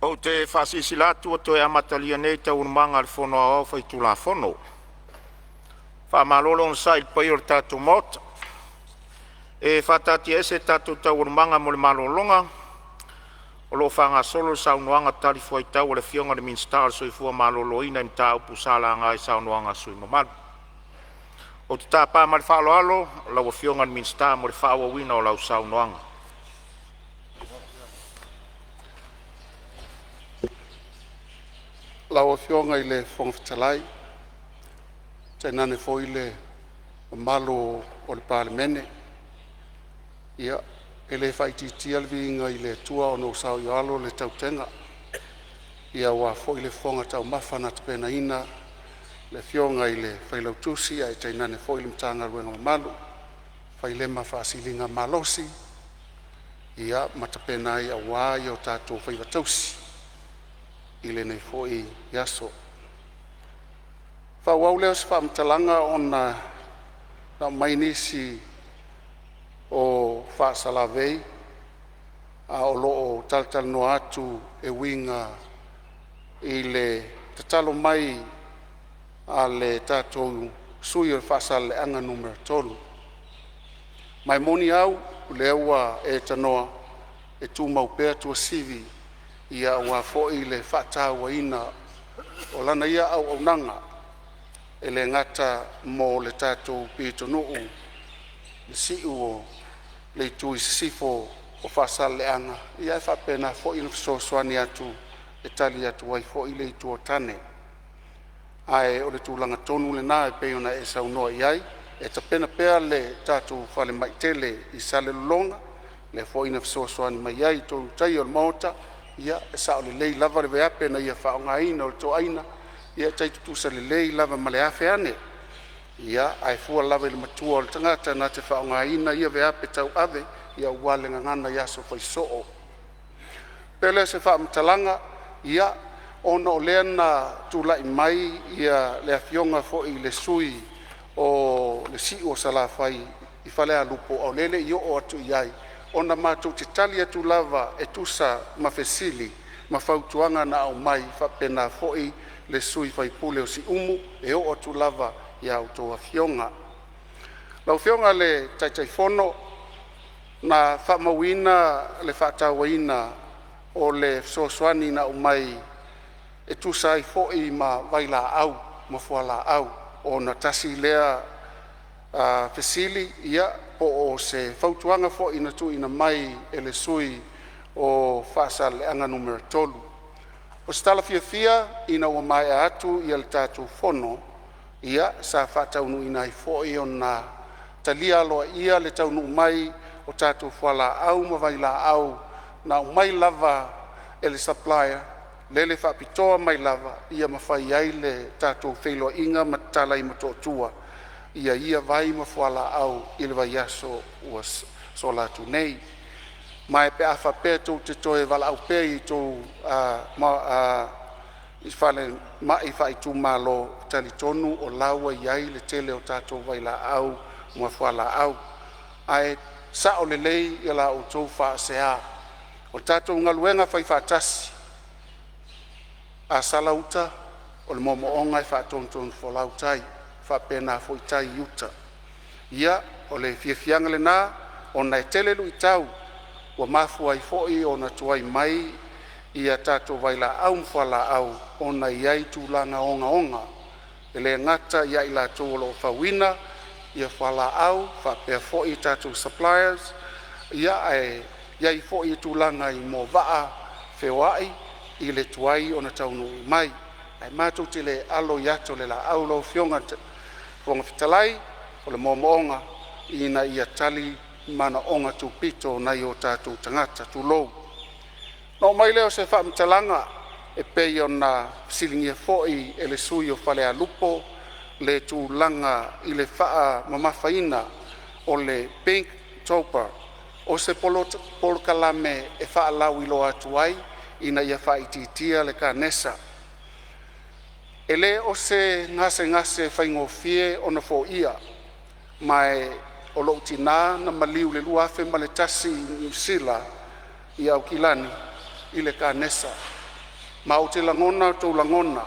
O te whasisilatu o te amatalia nei tau manga le whono au whai tula whono. Whamalolo on sa il pai o tatu mota. E whatati ese tatu tau manga mo le malolonga. O lo whanga solo sa unuanga tali fuai tau o le fionga le minstar so i fua malolo ina im ta upu sala ngai sa unuanga sui mamalu. O te tapa ma le whaalo alo, lau o fionga le minstar mo le whaawa wina o lau sa unuanga. Lau fionga i le whongwhitalai, tainane fo i le malo o le Palemene. Ia, e le whaititia le vinga i le tua o no sao i alo le tautenga. Ia wa fo i le whonga tau mawhana te pena ina, le fionga i le whailautusi, ai tainane fo i le mtanga ruenga malu, whailema whaasilinga malosi, ia matapena i a wai o tātou whaivatausi. Ile nei foi Aso. Whauau leo se whaamtalanga o na mainisi o whaasalavei a o loo taltal no atu e winga i le tatalo mai a le tātou sui o whaasale anga numero tolu. Mai moni au lewa e tanoa e tu maupea tua sivi ia ua fo'i le whaataua ina o lana ia au nanga e le ngata mo le tātou pito nuu le siu o le tui sifo o whaasale anga ia e whapena fo'i na fisosoani atu e tali atu wai fo'i le itu o tane ai o le tūlanga tonu le nā e peona e saunoa iai e tapena pea le tātou whale maitele i sale lulonga le fo'i na fisosoani mai iai tō tai o le maota ia e sa o le lei lava le veape na ia whaongaina o le toaina ia taitutusa le lei lava ma le afe ane ia ai fua lava i le matua o le tangata na te whaongaina ia veape tau ave ia uale ngangana ia so whaisoo. Pele se whaamtalanga ia ona o lea na tūlai mai ia le afionga fo i le sui o le si o salafai i whalea lupo o lele i o atu iai ona mātou te tali atu lava e tusa mawhesili, mawhautuanga na au mai whapena fo'i le sui whaipule o si umu e o atu lava i au toa fionga. Lau fionga le taitaifono na whamawina le whaatawina o le sosoani na au mai e tusa ai fo'i ma waila au, ma fuala au o na tasi lea fesili ia po o se fautuanga fo ina tu ina mai ele sui o whaasale anga numero tolu. O stala fia ina o mai atu i al tatu fono ia sa whataunu ina i fo i ona talia loa ia le taunu mai o tatu whala au mawaila au na mai lava ele supplier lele whapitoa mai lava ia mawhai ai le tatu whelo inga matala i matotua ia vai mawhala au i le vai aso ua solatu nei. Mai pe awha pe tō te toe wala au pe i tō i whale mai whai tū malo tali tonu o laua iai le tele o tātou waila au mawhala au. Ai sa o le lei i la o tō wha sea. O tātou ngaluenga whai whatasi. A salauta o le momo ongai whatonton wholautai. Whapena fo i tai iuta. Ia, o le fiafianga le nā, o nei telelu i tau, o mafua i fo'i o na tuai mai, ia tātou waila au mwhala au, o na iai tūlanga onga. E le ngata ia i la tōlo whawina, ia whala au, whapea fo'i tātou suppliers, ia i fo'i tūlanga i mō waa, whewai, i le tuai o na taunu mai. Ai mātou te le alo iato le la aulo fionga Wonga fitalai o le momoonga ina ia tali mana onga tu pito na i o tātou tangata tu lou. No mai leo se whaamtalanga e pei o na silingia fo'i e le sui o whalea lupo le tu langa i le whaa mamawhaina o le Pink Topa o se polokalame e whaa lau ilo atu ai ina ia wha ititia le ka nesa. Ele o se ngase whaingofie o na fo ia, mai o lo tina na maliu le luafe ma le tasi New Zealand i au kilani i le ka nesa. ma o te langona tau langona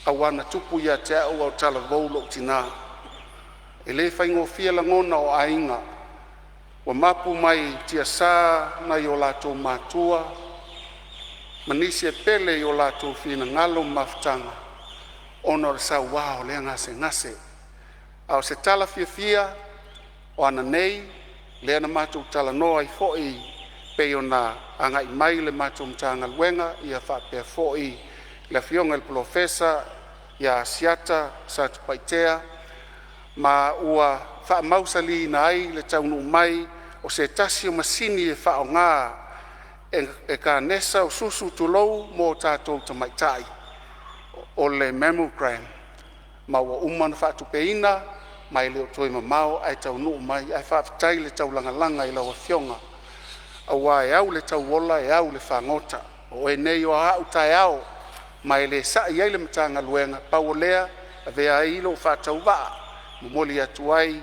awana tupu ia te au au tala vaulo tina e le faingofia langona o ainga wa mapu mai tia sa na yo latou matua manisi e pele yo latou fina ngalo maftanga ona le sa wao le ngase au se tala fia o ana nei le ana matou tala noa i foi pe ona anga i mai le matou mtanga luenga ia fa pe foi le fionga le profesa ya siata sa paitea ma ua fa mausali na ai le taunu mai o se tasi o masini e fa nga e ka nesa o susu tulou mo tatou tamaitai o le mammogram ma ua umana fa tupeina mai le toi mamao ai taunu mai ai fa tai le tau langa i lawa fionga awa e au le tau wola e au le fangota o e nei o au tai au mai le sa ia le mtanga luenga paulea ave ai lo fa tau va moli atuai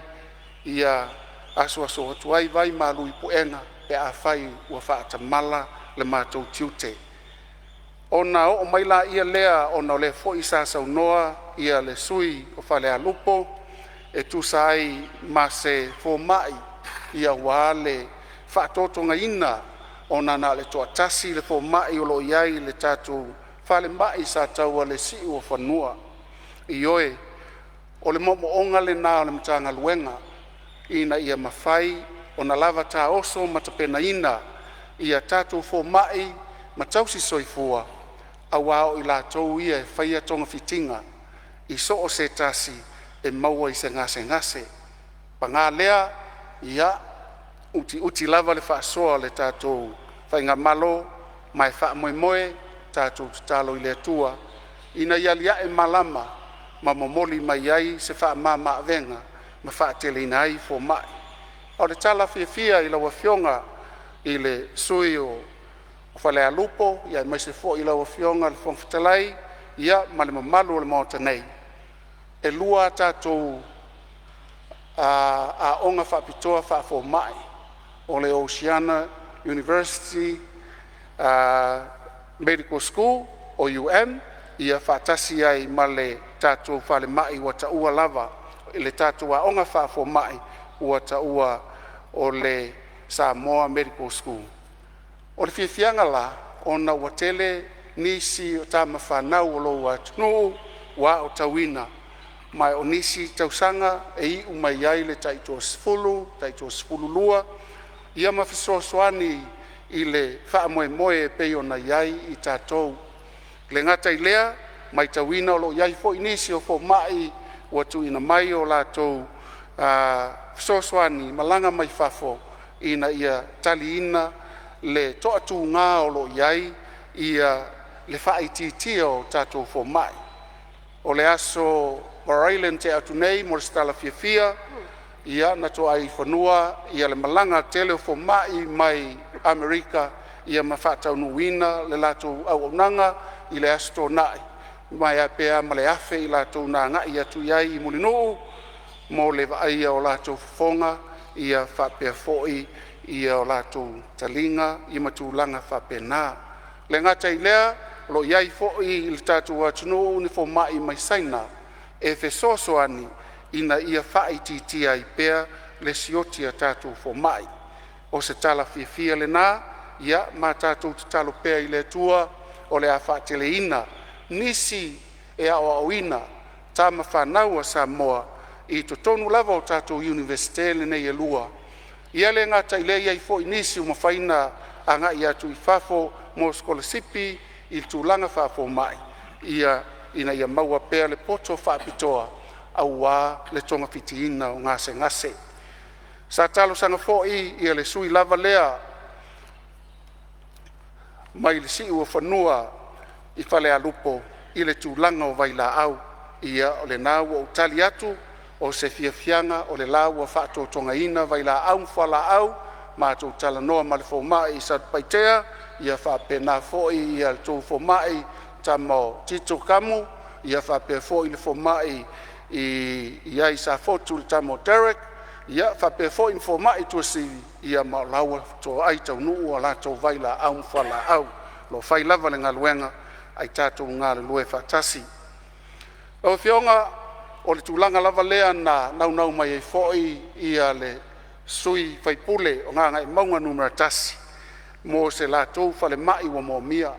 ia aso atuai vai malu ipuenga pe a fai ua fa tamala le matou tiute ona o mai la ia lea ona le fo isa sa noa ia le sui o fale a lupo e tu sai mase fo mai ia wale fa toto ngaina ona na le to tasi le fo mai o lo iai le tatu fale mai sa tau le si o fanua ioe o le momo onga le na le mtanga luenga ina ia mafai ona lava ta oso matapena ina ia tatu fo mai matausi soifua awao ila tou ia faia tonga fitinga i so o se tasi e maua i se ngase pangalea ia uti lava le faasoa le tatu fainga malo mai fa moe tatu talo i le tua ina ia lia e malama ma momoli mai ai se fa mama venga ma fa tele nai fo mai o le tala fia i la wafionga i le sui o fale a lupo ia mai se fo i la wafionga le fonftalai ia ma le mamalu le mota nei e lua tatu a onga fa pitoa fa fo mai o le Oceana University Medical School o UM ia fatasi ai male tatu fale mai wata ua lava le tatu a onga fa fo mai wata ua o le Samoa Medical School o le fianga la ona watele nisi o tama whanau o lo watunu wa o tawina mai o nisi tausanga e i umai ai le taito sfulu lua ia mawhisosoani i le wha moe pe o na iai i tātou le ngata i lea mai tawina o lo iai fo inisi o fo mai watu ina mai o lātou fisosoani malanga mai fafo ina ia tali ina le toatu ngā o lo iai ia le whaititi o tātou fo mai o le aso Barailen te atu nei mo stala fia ia na to ai fanua ia le malanga tele o fo mai Amerika ia mafata nuina le lato au nanga i le asto nai mai apea male afe i lato na nga ia tu iai i mulino mo le vai o lato fonga ia fa pe foi ia o lato talinga i matulanga fa pena le ngata i lea lo iai foi il tatu atunu ni fo mai saina e fe sosoani ina ia faititi ai pea le sioti tatu fo mai o se tala fia le na ia ma tatu talo pea i le tua o le afatele ina nisi e au ina tama whanau a Samoa i to tonu lava o tatu universite le nei e lua ia le ngata i le iai fo inisi uma whaina anga ia tu i fafo mo skolasipi i tūlanga whafo mai ia ina ia maua pea le poto whapitoa au wā le tonga fitiina o ngase sa talo sanga fo'i ia le sui lava lea mai le si ua whanua i whale a lupo i le tūlanga o vaila au ia o le nā ua utali atu o se fiafianga o le la ua whaato tonga ina vaila au mwhala au mātou tala noa ma le fo mai i sa paitea ia whapena fo'i ia le tō fo mai tamo tito kamu ia whape fo'i le fo mai i ai sa fotu le tamo Derek ia whape fo'i fo mai tua si ia maulaua tō ai tau nuu o la tō vaila au mwhala au lo whai lava le ngaluenga ai tātou ngā le lue whātasi. O whionga, o le tūlanga lava lea na nau mai e fōi ia le sui whaipule o ngā ngai maunga numera tasi. Mō se lātou whale mai wa mō mia.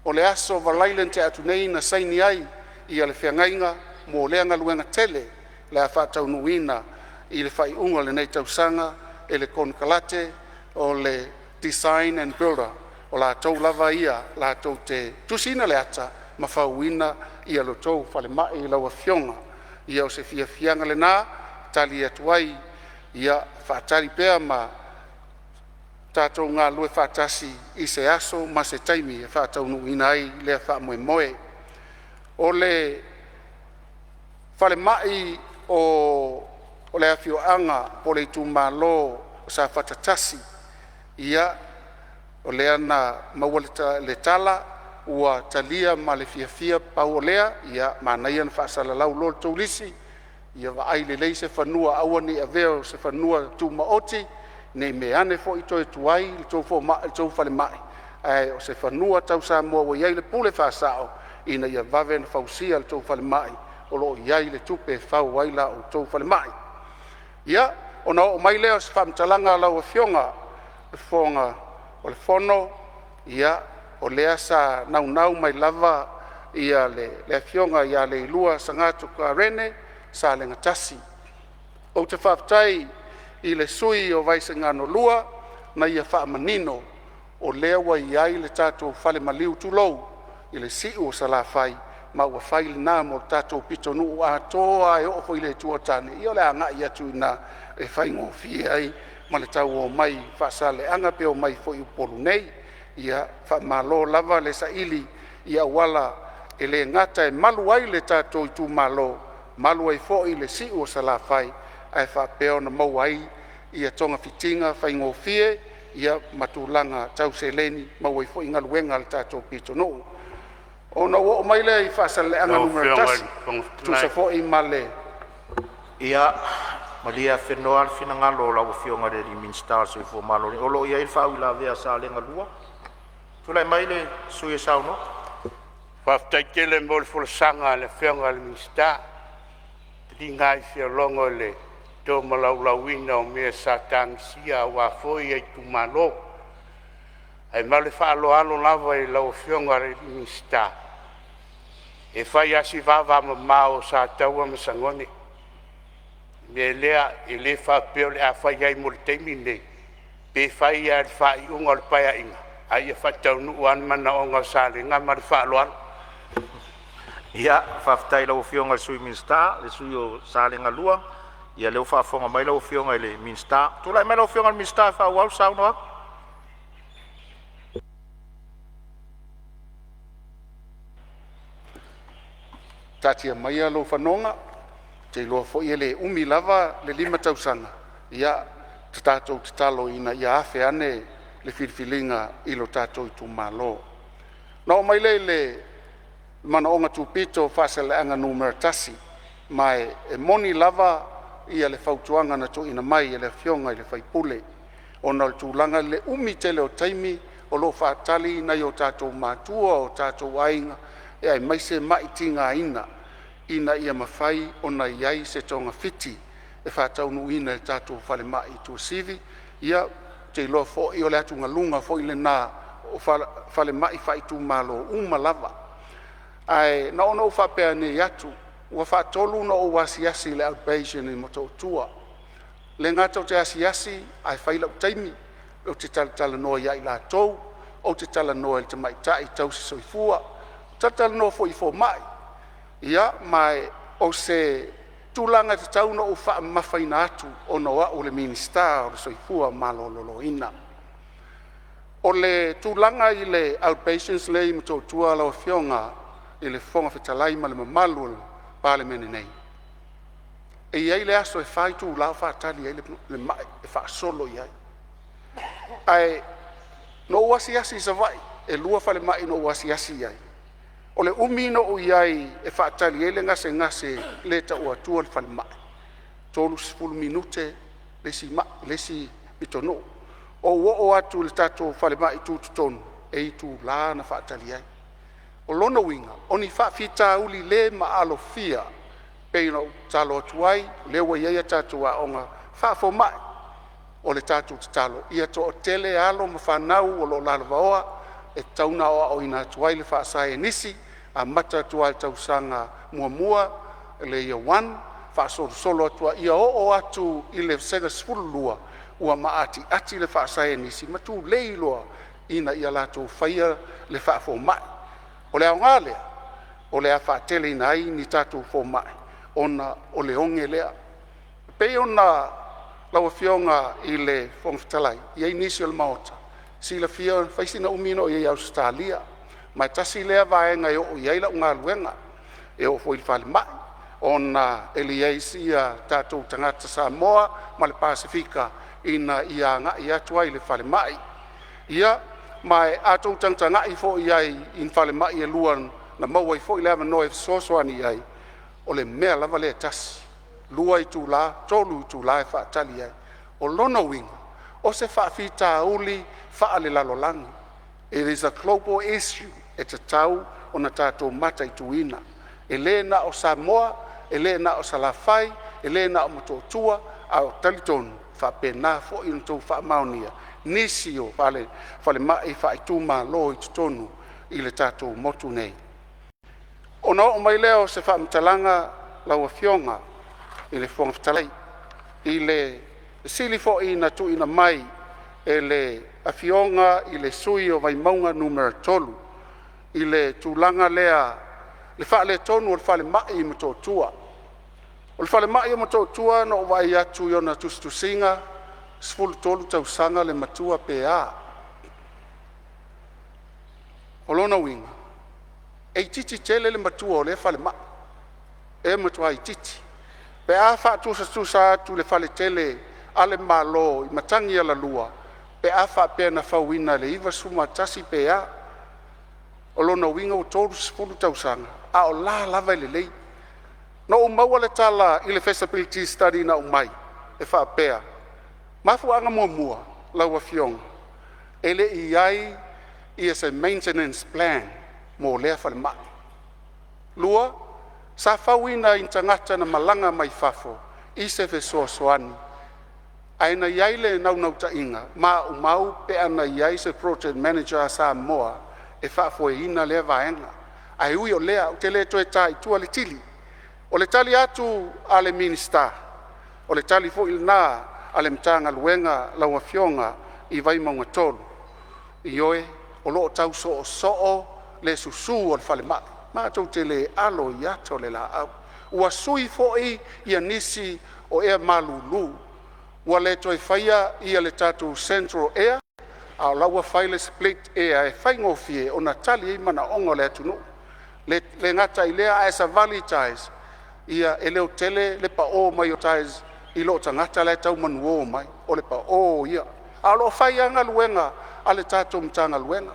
O le aso valailen te atu nei na saini ai ia le whiangainga mō leanga luenga tele le a whātau nuina i le whai unga le nei tausanga e le konkalate o le design and builder o lātou lava ia lātou te tusina le ata ma whauina ia lo tau whale mai i laua whionga ia o se fianga le nā tali atuai ia whaatari pēr ma tātou ngā lue whātasi i se aso ma se taimi e whātau nuina ai lea wha moe moe. O le whale mai o le awhio anga po le tu malo sa whatatasi ia o le ana maua le tala ua talia ma le fia pau o lea ia manai ana whaasala lau lor taulisi ia wa ai le lei se whanua awani a veo se whanua tu maoti nei me ane fo i toi tuai i tau whale mai ai o se whanua tau sa mua wa iai le pule whaasao ina ia vave na whausia le tau whale mai o lo iai le tupe whau waila o tau whale mai ia ona o mai leo se whamtalanga lau a whionga le whonga o le whono ia o lea sa nau mai lava ia le whionga ia le ilua sa ngātu ka rene sa le ngatasi o te whaftai i le sui o vaise ngano lua na ia wha manino o lea wa iai le tātou whale maliu tulou i le siu o sa la whai ma ua whai le nā mo tātou pito nuu a toa e ofo i le tuatane i o le anga i atu na e whai ngō fie ai ma le tau o mai whaasale anga pe o mai fo i upolu nei ia wha malo lava le sa ili ia wala e le ngata e malu ai le tātou i tu malo malu ai fo i le siu o sa la whai ai wha peo na mau ai ia tonga fitinga whai ngō fie ia matulanga tau se leni mau ai fo i ngaluenga le tātou pito nuu o na o mai le i whaasale anga numera tasi tu sa fo i male ia malia whenua al whina ngalo lau whionga re min star so i fo malo o lo ia i whau la vea sa lenga lua tulai mai le sui e sau no whaftai kele mo le fulsanga le whionga le min star di ngai fia longo le to malau lauina o mea sa tangsia wa foi e tu malo ai male fa lo alo lava i lau whionga re min star e fai asi vava ma o sa taua ma sangoni me lea i le fa peo le a fai ai mo le teimi nei pe fai a le fai unga le paia inga ai e fatau nu an mana o ngā sale ngā ma le fa lo alo ia whaftai lau whionga le sui min star le sui o sa lenga lua ia leo whaafonga mai lau whionga i le min star tulai mai lau whionga le min star whau au sau noa tatia mai alo whanonga, te loa fo i le umi lava le 5 tausanga. Ia te tātou te talo ina ia awhi ane le whiriwhilinga i lo tātou i tu malo. Nau mai le mana onga tūpito whasele anga numera tasi, mai e moni lava ia le whautuanga na tu ina mai e le whionga i le whaipule. O na le tūlanga le umi tele o taimi o lo whaatali na i o tātou mātua o tātou ainga, e ai mai se maitinga ina ia mawhai o na iai se tonga fiti e whātau nuina e tātou whale mai tu sivi ia te loa fo i o le atu ngalunga fo i le nā o whale mai whai tu malo lava ai na ono whapea ne atu ua whātolu na o wasiasi le outpatient i moto tua le ngātau te asiasi ai whailau taimi o te tala noa iai la tau o te tala noa i te maitai tau se soifua tala noa fo i fo mai ia mai o se tūlanga te tau no o wha mawhaina atu o noa o le minista o le soifua malololo ina. O le tūlanga i le outpatients le i mto tua lau whionga i le whonga whetalai ma le mamalu Palemene nei. E iai le aso e whai tū lau whaatali le mai e wha solo iai. Ai no wasiasi sa vai e lua whale mai no wasiasi iai. O le umino o iai e whaatali ele ngase le ta ua tua le whale mai. Tolu 10 minute lesi mitono. O atu le tato whale mai tūtutonu e i tū la na whaatali ai. O lona winga, oni whaafita uli le maalo fia, peino talo tuai, lewa ia tatua onga, whaafo mai, o le tatu talo. Ia to o tele alo ma whanau o lo lalavaoa, e tauna o ina tuai le whaasai nisi, a mata tuai tausanga mua le ia wan, whaasolo atua, ia o atu i le sega spululua, ua maati ati le whaasai nisi, matu leiloa ina ia lato whaia le whaafo mai. O le aonga lea, o le a whaatele ina ai ni tatu fo mai, ona o le onge lea. Pei ona lawa fionga i le whongfitalai, iei nisi o le maota, si la fia whaisina umino i Australia, mai tasi lea vaenga e o iei la unga luenga, e o fo i whale mai, ona eliei sia tatu tangata Samoa, ma le Pasifika, ina ia nga ia tuai le whale mai. Ia, mai atou tangtanga i fo iai in whale mai e luan na maua i fo i lewa noe sosoani iai o le mea lava le tasi lua i tū la, tolu i tū la e whaatali iai o lona winga o se whaafita uli whaale lalolangi. It is a global issue e te tau o na tātou mata i tuina e le na o Samoa, e le na o Salafai, e le na o Matotua a o Talitonu whaapena fo i ntou whaamaunia nisi o whale mai whaituma lo i tutonu i le tātou motu nei. Ona o mai leo se whaamtalanga laua fionga i le whongfitalai i le sili fo i na tu ina mai e le afionga i le sui o vaimaunga numero tolu i le tūlanga lea le whaale tonu o le whale mai i matotua. O le whale mai i matotua no vai atu i ona tustusinga sfulu tolu tausanga le matua PA. O lona winga. E titi tele le matua o le whale mai. E matua i titi. PA wha tusa atu le whale tele ale malo i matangi ala lua. PA wha pēna whauina le iwa suma tasi PA. O lona winga o tolu sfulu tausanga. A o la lava le lei. No o maua le tala i le feasibility study na umai. E wha pēa. Mafuanga mua laua fionga. Ele iai i as a maintenance plan mo lea whale mai. Lua, sa whauina in tangata na malanga mai fafo, i se fesoasoani. Aina iai le nau ta inga, ma umau pe ana iai se project manager a Samoa, e fafo e ina lea vaenga. Ai ui o lea, o te le toe tai tua le tili. O le tali atu ale minister, o le tali fo ilna, ale mtanga luenga laua fionga i vai maunga tolu. I oe, o loo tau so le susu o le whale mai. Ma tau te le alo i ato le la au. Ua sui foi i nisi o ea malulu. Ua le toi whaia i le tatu Central Air. A laua whaile split air e whaingofie o na tali i mana ongo le atunu. Le ngata i lea as a valley ties. Ia e leo tele le pa o mai o ties i lo tangata le tau manuo mai, o le pa o ia. A lo whaianga luenga, a le tātou mtanga luenga.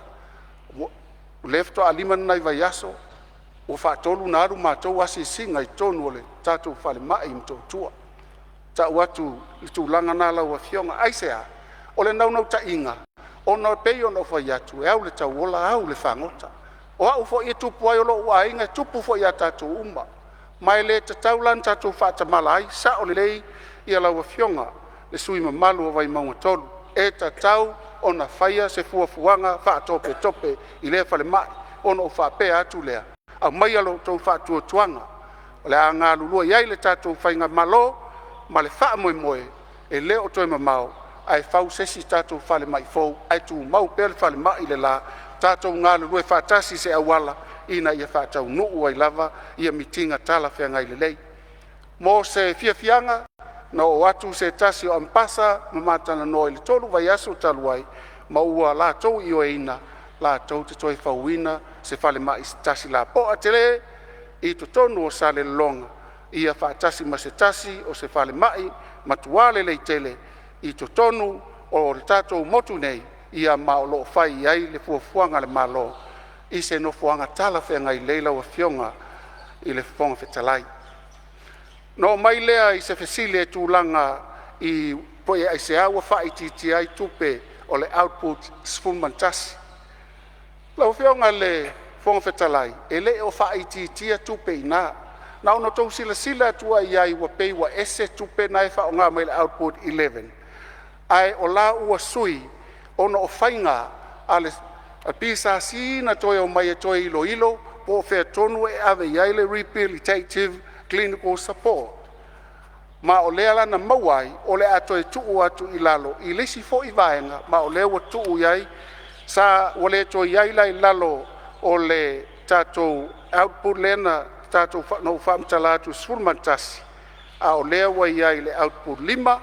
Lefto a lima nai vai aso, o whaatolu na aru mātou asi singa i tonu o le tātou whale mai i mtotua. Ta watu i tūlanga nā lau a fionga, aisea, o le naunau ta inga, o na pei o na whai atu, e au le tau ola au le whangota. O au fo i tupu ai o lo ua inga, tupu fo i a tātou uma. Mai le te taulan tātou whaatamala ai, sa o le lei, ia laua fionga le sui mamalu o vai maunga tolu e tatau o na whaia se fuafuanga whaatope tope i lea whale mai ono o whapea atu lea au mai alo tau whaatua tuanga o le a ngā lulua iai le tātou whainga malo ma le wha moe moe e leo toi mamao ai whau sesi tātou whale mai fau ai tu mau pēle whale mai le la tātou ngā lulua whaatasi se awala ina ia whaatau nuu ai lava ia mitinga tala whea ngai le lei mo se fiafianga na o atu se tasi o ampasa mamatana no ile tolu vai aso taluai ma ua la tou i o eina la tou te toi fauina se fale mai tasi la po atele i to tonu o sale longa ia fa tasi ma se tasi o se fale mai matuale le tele i to tonu o le tatou motu nei ia ma o lo fai ai le fuafuanga le malo i se no fuanga tala whenga i leila o fionga i le fonga fetalai. No mai lea i se fesile tūlanga i poe ai se awa wha i titi ai tupe o le output sfumantasi. Lau fionga le whangawhetalai, e le o whaititia tupe ina. Na ono tau sila atua iai wa pei wa ese tupe nai whaonga mai le output 11. Ai o la ua sui, ono o whainga ale pisa sina toi o mai e toi ilo, po whea tonu e ave iai le rehabilitative clinical support. Ma o lea lana mauai, o le ato e tuu atu i lalo, i lisi fo i vaenga, ma o lea wa tuu iai, sa o le to iai lai lalo o le tatou output lena, tatou no whamtalatu sfurmantasi, a o lea wa iai le output 5,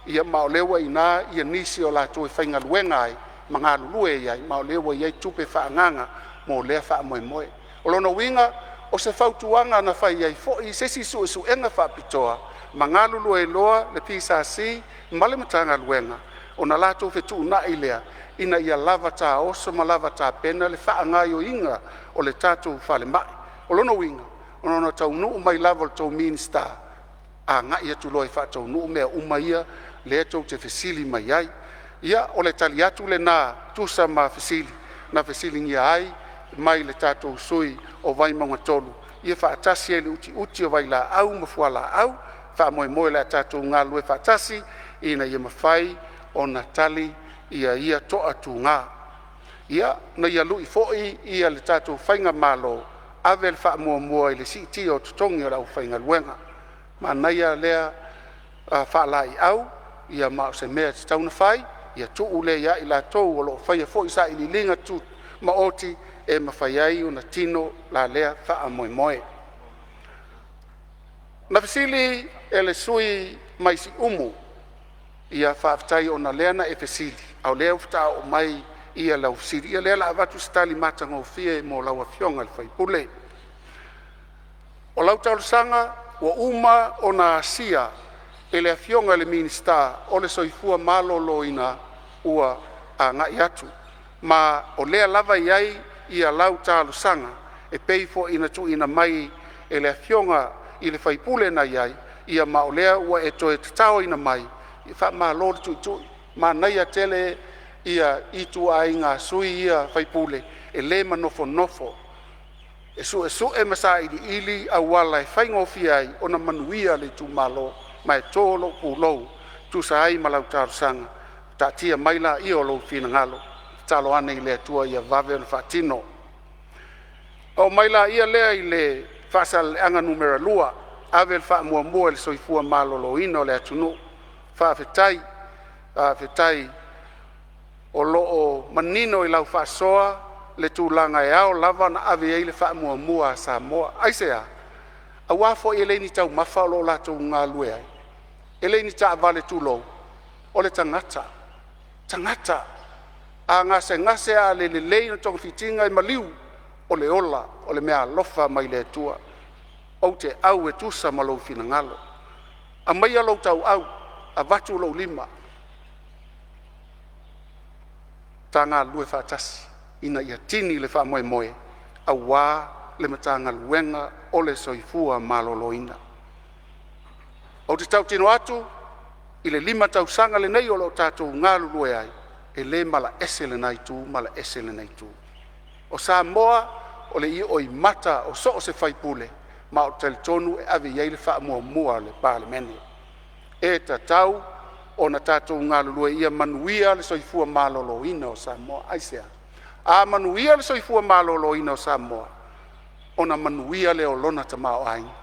ia ma o lea wa ina, ia nisi o la to e whainga luenga ai, mga lulue iai, ma o lea wa iai tupe whaanganga, mo lea wha moe moe. O lono winga, o se whautuanga na whai iai fo i sesi su enga whapitoa, mga lulue loa le PSRC, male matanga luenga, o na lato fetu na ilea, ina ia lava ta oso ma lava ta pena le whaangaio inga o le tatou whale mai. O lono winga, o lono tau nuu mai lava tau minister, a nga ia tu loe wha tau nuu mea umaia le tau te fesili mai ai. Ia o le tali atu le na tusa ma fesili, na fesili ngia ai, mai le tatou sui o vai maunga tolu. Ia wha atasi e le uti o vai la au, mafua la au, wha moe le tatou ngā lue wha atasi, ina ia mawhai o na tali ia toa tu ngā. Ia na ia lui foi ia le tatou whainga malo, ave le wha mua i le siti o tutongi o rau whainga luenga. Ma naia lea wha lai au, ia mao se mea te tauna whai, ia tuu le ia i la tou o lo whaia foi sa ili linga tu maoti e mawhai ai o na tino la lea wha moe. Na fesili e le sui mai si umu, ia whaafitai o na leana e fesili, au lea ufta o mai ia lau fesili, ia lea la avatu stali matanga o fie mo lau a fionga le whaipule. O lau taurusanga, wa uma o na asia, e le fionga le minister, o le soifua malo loina ua a ngai atu. Ma o lea lava iai ia lau taurusanga, e peifo ina tu ina mai e le fionga i le whaipule na iai, ia ma o lea ua e toe tatao ina mai, i wha maa lor tui, ma naia tele ia itu a inga sui ia whaipule, e le nofo, e su e masa ili a wala e whaingofi ai, o na manuia le tu malo, ma e tōlo pūlou, tu sa ai malau tarusanga, ta tia maila i o lo fina ngalo, talo ane i le atua ia vave na whatino. O maila ia lea i le whasal anga numera lua, ave le wha mua le soifua malo lo ino le atunu, whaafetai o loo manino i lau whaasoa le tūlanga e ao lava na ave ei le wha mua a Samoa. Aisea, a wafo e leini tau mawha o lo latou ngā lue ai. E leini ta vale tūlou, o le tangata, a ngase a le leina tonga fitinga i maliu, o le ola, o le mea lofa mai le tua, o te au e tusa malou fina ngalo. A mai alo tau au, a vatu lo 5. Tanga lue whaatasi, ina ia tini le wha moe, a wā le matanga luenga o le soifua maloloina. O te tau tino atu, i le 5 tau sanga le nei o lo tātou ngālu lue ai, e le mala ese le nai tū. O Samoa, o le i oi mata o so o se whaipule, ma o teletonu e ave iei le wha mua le Palemene. E ta tau o na tātou ngā lulue ia manuia le soifua malolo ina o Samoa. Aisea, a manuia le soifua malolo ina o Samoa, o na manuia le olona tamao ainga.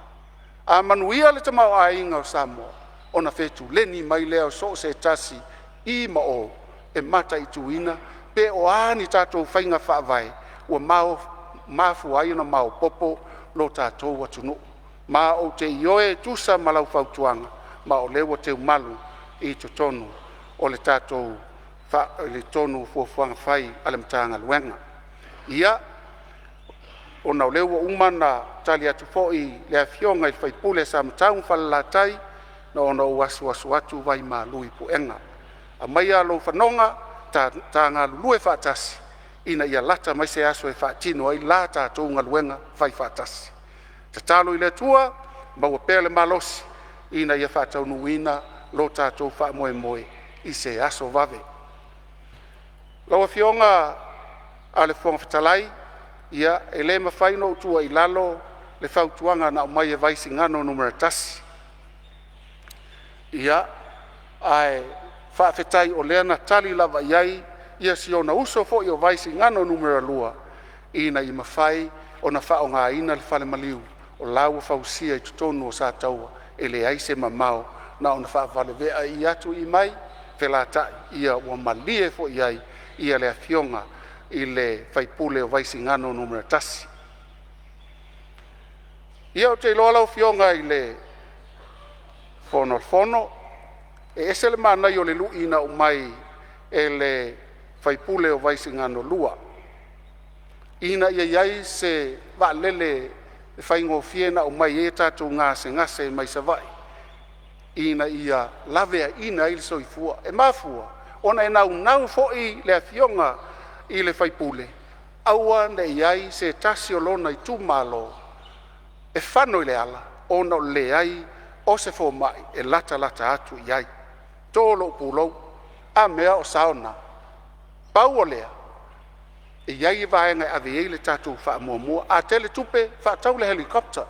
A manuia le tamao ainga o Samoa, o na fetu leni mai leo so se tasi i mao e mata i tuina, pe o ani tātou whainga whaavai, ua mafu ai na mao popo lo tātou watunu. Ma o te ioe tusa malau whautuanga, ma o lewa te umalu i to tonu o le tātou le tonu fuafuanga whai ale mtanga luenga. Ia, o na lewa umana tali atu foi le afionga i whaipule sa mtaung whalalatai na ona uasu atu vai ma lui puenga. A maia lo whanonga ta ngā lulue whaatasi ina ia lata mai se aso e whaatino ai la tātou ngā luenga whai whaatasi. Ta talo i le tua, maua pele malosi ina ia whaatau nuina lo tātou wha moe i se aso vave. Laua fionga a le whonga whatalai, ia e lē mawhaino utua I lalo le whautuanga na o mai e vaisi ngano numera tasi. Ia ai whaafetai o lea na tali lava iai ia si ona uso fo I o vaisi ngano numera lua ina I mawhai o na whao ngā ina le whale maliu o lau whausia I tutonu o sa taua e le aise mamao na ona whaafale vea I atu I mai whelata ia ua malie fo iai ia le afionga I le whaipule o vaisi ngano numera tasi. Ia o te iloa lau fionga I le fono e ese le manai o le luina o mai e le whaipule o vaisi ngano lua. Ina ia iai se waalele e whaingo fiena o mai e tatu ngase mai sa vai. Ina ia lavea ina ili soifua e mafua ona e nau fo'i le afionga I le whaipule. Aua ne iai se tasi o lona I tūmalo e whano I le ala ona o le ai o se fo mai e lata atu iai. Tōlo pūlou a mea o saona. Pau o lea e iai vaenga ave ei le tatu wha mua a tele tupe wha tau le helikopter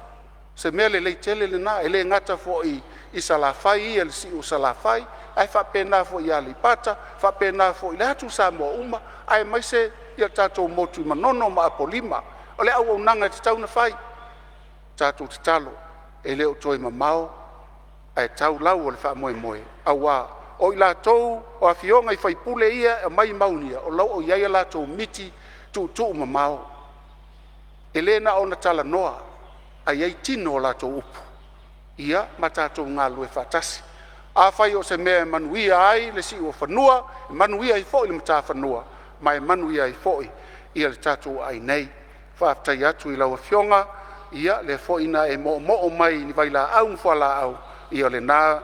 se mea le leitele le na e le ngata fo I salafai I le si o salafai ai wha pena fo I alipata wha pena fo I le hatu sa mua uma ai mai se ia tatu motu manono ma apolima o le au nanga te tau na fai tatu te talo e le o toi mamao ai tau lau o le wha moe awa o I lātou o a fionga I whaipule ia e mai maunia o lau o iai lātou miti tu mamao e le na o na tala noa a iai tino o lātou upu ia ma tātou ngā lue whatasi a whai o se mea manuia ai le si o whanua e manuia I fōi le mata whanua ma e manuia I fōi ia le tātou ai nei whaaftai atu I lau a fionga ia le fōi na e mo mai ni vai la au mwha la au ia le nā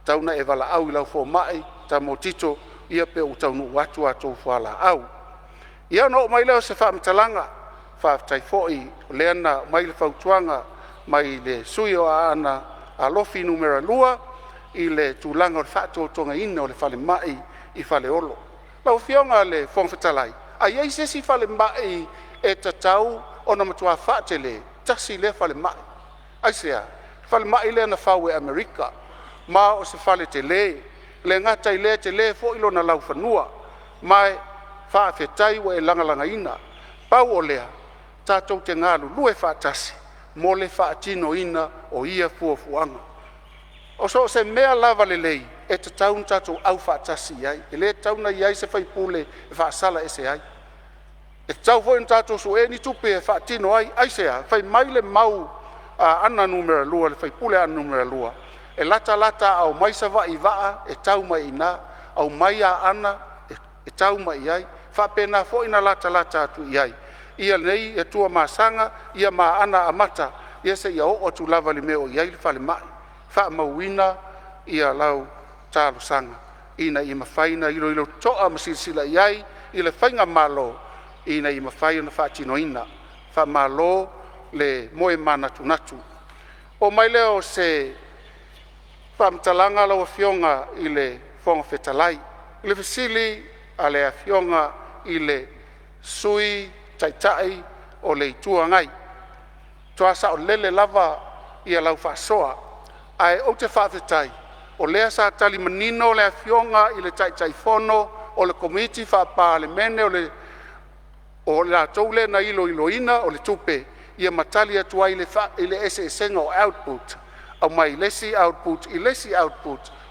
tauna e wala au I lau fō mai ta mo tito ia pe o taunu watu mwha la au ia no mai leo se whaamtalanga whaaftai fōi leana mai le whautuanga mai le sui o ana a lofi numera lua I le tūlanga o le whaatotonga ina o le whale mai I whale olo. Lau fionga le whongwhetalai. A iei sesi whale mai e tatau o na matua whaatele tasi le whale mai. Aisea, whale mai le na whau e Amerika. Ma o se whale te le ngata I le te le fo ilo na lau whanua. Mai whaafetai wa e langalanga ina. Pau o lea, tātou te ngālu lue whaatasi. Mo le whaatino ina o ia fuafuanga. O so se mea lava le lei, e te taun tātou au whaatasi iai, e le tauna iai se whaipule e whaasala e se ai. E tau fwoi tātou so e ni tupe e whaatino ai, ai se a, whai mai le mau ana numera lua, le whaipule ana numera lua. E lata au mai sa vai waa, e tau mai ina, au mai a ana, e tau mai iai, whapena fwoi na lata atu iai. Ia nei e tua masanga, ia ma ana amata, ia se ia o tu lava le meo iai le whale mai. Wha mauina ia lau tālo sanga. Ina I mawhaina ilo toa masilisila iai, I le whainga malo, ina I mawhaina whaatino ina. Wha malo le moe mana tunatu. O mai leo se whaamtalanga lau fionga I le whonga whetalai. I le fisili a le fionga I le sui taitai o le itua ngai. Tuasa o lele lava ia lau whaasoa. Ai o te whaafetai, o lea sa tali manino o le afionga I le taitai fono, o le komiti wha Palemene, o le atou le na ilo ina, o le tupe, ia matali atua I le ese esenga o output, au mai lesi output,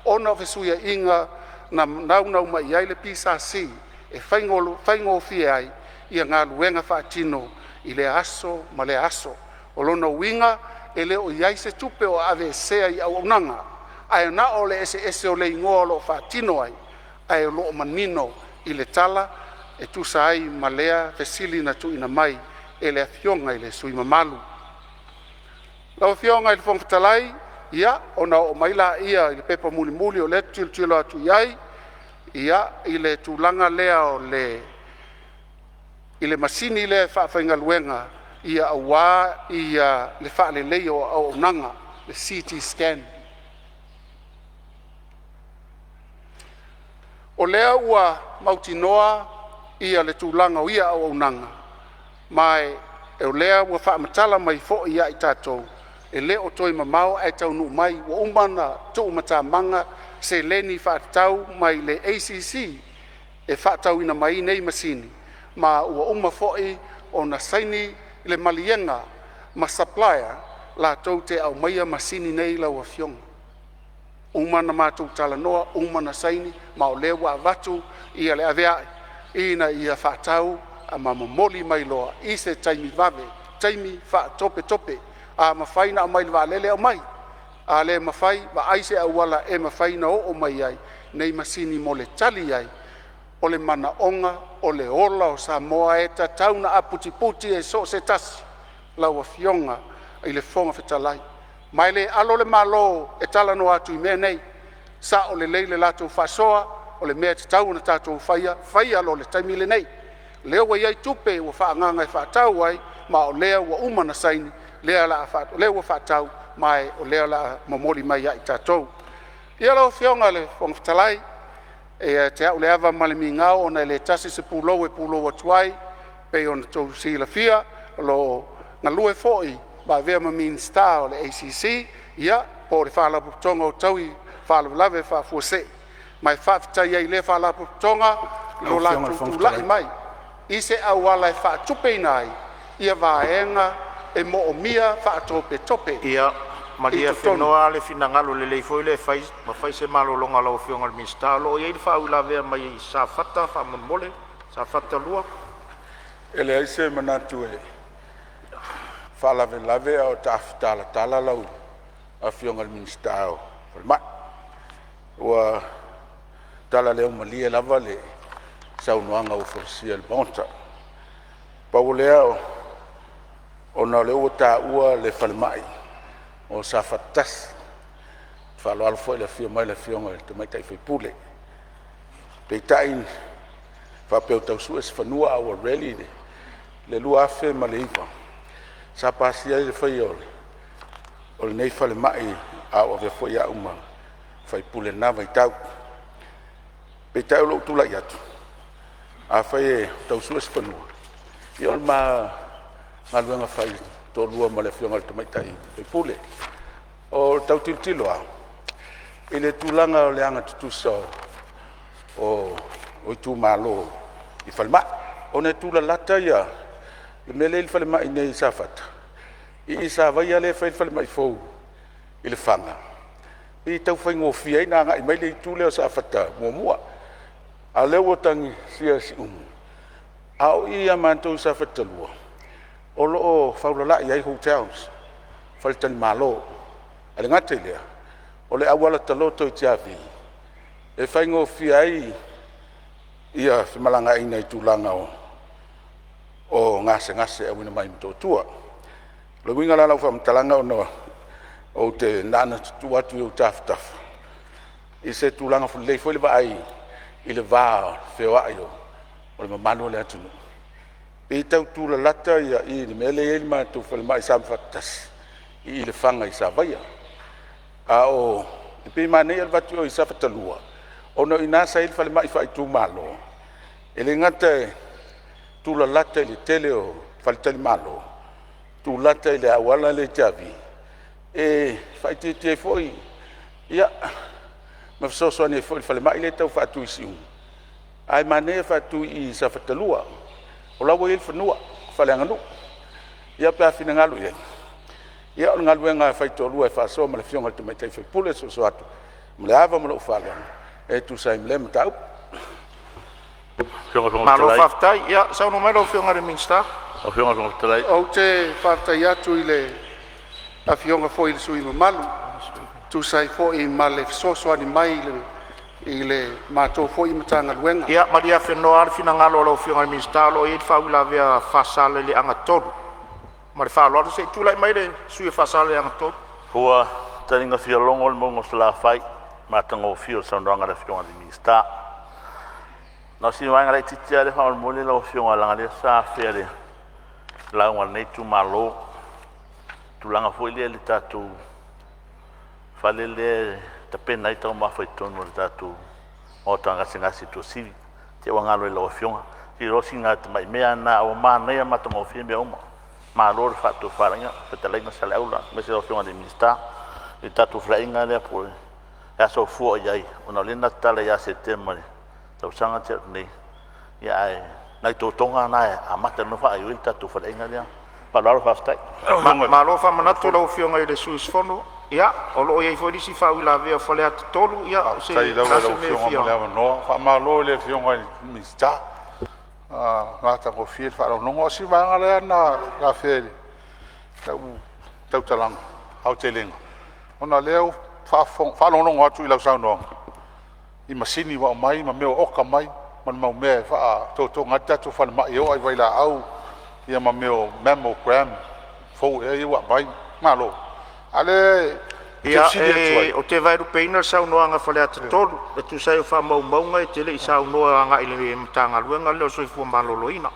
ona fesuia inga na nau mai ai le PSC, e whaingo fie ai, ia ngā luenga whaatino I le aso, ma le aso, o lona winga, e le o iai se tupe o ave sea I au nanga. Ai na o le ese o le ingoa lo whaatino ai. Ai o lo manino I le tala, e tusa ai malea fesili na tu ina mai, e le afionga I le sui mamalu. Lau fionga I le whongwhetalai, ia, o na o maila ia I le pepa muli o le tilo atu iai, ia, I le tūlanga lea o le, I le masini le whaafenga luenga, ia awa ia le whaale leo o nanga, le CT scan. O lea ua mautinoa ia le tūlanga o ia o nanga. mai e o lea ua whaamatala mai fo ia I tātou e le o toi mamao ai tau nu mai ua umana tu umata manga se leni whaatau mai le ACC e whaatau ina mai nei masini ma ua uma foi o na saini le malienga ma supplier la tau te au maia masini nei la ua fionga umana mātou tala noa umana saini ma o lewa avatu ia le avea ina ia whaatau a mamamoli mai loa I se taimi vave taimi wha tope tope a mawhaina a mai le lele au mai a le mawhai wa aise au wala e mawhaina o mai ai nei masini mo le tali ai o le mana onga o le ola o Samoa e ta tauna a puti puti e so se tasi lau a fionga I le fonga whetalai mai le alo le malo e tala no atu I mea nei sa o le leile lato whasoa o le mea te tau na tātou whaia lo le taimi le nei leo wa iai tupe ua whaanganga I whaatau ai ma o lea ua umana saini lea la lea ua whaatau mai o lea la mamori mai ai tātou ia lau fionga le fonga whetalai e te au le ava ma le mingau ona le tasi se pulo e pulo atuai pe ona tau si la fia lo ngalue foi ba vea ma min star o le ACC ia po le whala putonga o tau I whala lave wha fuose mai whaafitai ai le whala putonga lo la tutulai mai I se au wala e wha tupe nai ia vaenga e mo o mia wha tope tope ia Maria whenoa le finangalo le leifoi le ma whai se malolonga lau fionga le minsta lo ia I wha ula vea mai sa fata wha monmole sa fata lua ele ai se manatu e whalave lave au tafitala tala lau a fionga le minsta o ma ua tala leo malia lava le saunoanga o forsia le bonta pau lea o na leo ta ua le falmai o sa fatas falo alfo le fio mai le fionga te mai tai pule pe tain fa pe tau su es fanua o rally le lua fe maliva sa pasia le fio o le nei falmai a o ve foi a uma fai pule na vai tau pe tau lo tu la yatu a fai tau su es fanua io ma ngaluanga fai to lua ma le fionga te mai tai pe pule o tau tiltilo a ile tulanga o le anga tutuso o tu malo I falma o ne tula lata ia le mele il falma ine safata I sa vai ale fai falma I fo ile fanga I tau fai ngofia ina nga I mai le tule o safata mo a le wotangi sia si au ia mantou safata lua o loo faulala I ai hotels faltan malo ale ngate lea o le awala taloto I tiavi e whaingo fia ai ia whimalanga ina I tūlanga o ngase a wina mai mtotua lo winga la whamtalanga o te nana tuatu I o taftafa I se tūlanga fulei foi le vai I le vā whewaa I o le mamano le atunu I tau tūla lata ia I le mele e lima tu whalma I samfatas I le whanga I savaia a o I pe mane al vatu o I safatalua o no inasa I le whalma I whaitu malo e le ngata tūla lata I le tele o whalitali malo tū lata I le awala le javi e whaitete foi ia mafsoso ane foi whalma I le tau whatu I siu ai mane whatu I safatalua o la wei fanua falenga no ia pa fina ngalu ia o ngalu nga fai to lua fa so ma le fionga te mai te fe pule so atu mle ava mo fala e tu sai mle mtau malo faftai ia sa no melo fionga de minsta o fionga con trai o te faftai atu ile a fionga foi le sui malu tu sai foi male so ani mai ile mato foi matanga luenga ia Maria whenoa le finangalo lau fionga le minsta lo I wha ula vea whasale le anga toru ma le whaaloa se tūlai mai le sui whasale le anga toru hua taringa fia longo le mongo sla fai matanga o fio saunanga le fionga le minsta na si wanga le titia le wha mole lau fionga langa le sa fea le launga nei tu malo tulanga foi le tatu fale le ta pena I tau mawhai tonu le tatu o tanga ngasi to sivi te wangalo I lau fionga ki rosi ngā te mai mea na o mānea matongo whia mea oma. Mā lor whātu wharenga, whetalainga sa leaula, me se o whionga de minsta, i tatu whainga lea po e aso fua iai, o na lena tala ia se te mare, tau sanga te nei, ia ai, nai tō tonga nai, a mata no wha i tatu whainga lea, pa laro whaftai. Ma lo whamanatu lau whionga i le suis fono, ia, o lo iai fwedisi whawila vea whale atu tolu, ia, o se sai lau kase lau me whionga whionga. malewa noa, whamalo le whionga i minsta, ngata ko whiel wharau nongo, si vanga lea na ka whieri, tau talanga, hau te lenga. Ona leo, whalonongo atu i lau saunonga. I masini wa mai, ma meo oka mai, man mau mea, tō ngata tu whale mai o ai waila au, ia ma meo mammogram, fau e iwa mai, malo. Ale, Ia, o te vairu peina saunoa nga whale atu tolu, e tu sai o wha maunga e te le i saunoa nga ili mtanga luenga leo soifua maloloina.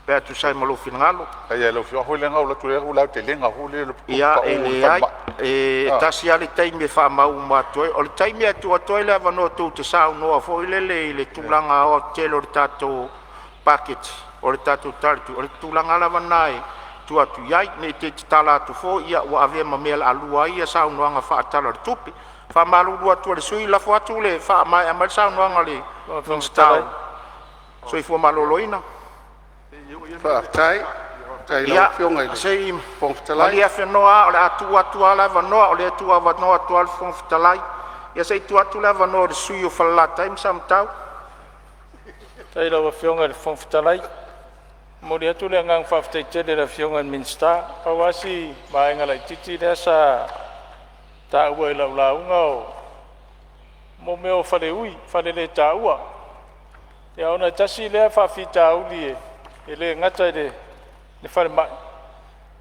Pea tu sai malofina ngalo. Ia, lau whio hoi lenga o latu rea ulau te lenga hule. Ia, e le ai, e tasi ale taimi e wha mau matoe, o le taimi atu atoe le avanoa tū te saunoa, fo ilele i le tūlanga o telo le tātou packet, o le tātou taritu, o le tūlanga ala vanai, tu atu iai, ne te tala atu fo, ia ua avea ma mea la alua ia saunoanga wha atala le tupi, wha malulu atu le sui lafo atu le wha mai amal saunoanga le stau, soifua maloloina. Whaatai, tai lau whionga i le sei whongwhitalai. Malia whenoa, o le atu ala vanoa, o le atu avanoa atu ala whongwhitalai. Ia sei tu atu la vanoa le sui o whalata im samtau. Tai lau whionga le whongwhitalai. Mori atu le ngang whawhtai tele le whionga minsta. Pawasi maenga lai titi lea sa ta ua i lau launga o mo meo whare ui, whare le ta ua. Ia ona tasi lea whawhita uli e le ngata i le whare mai.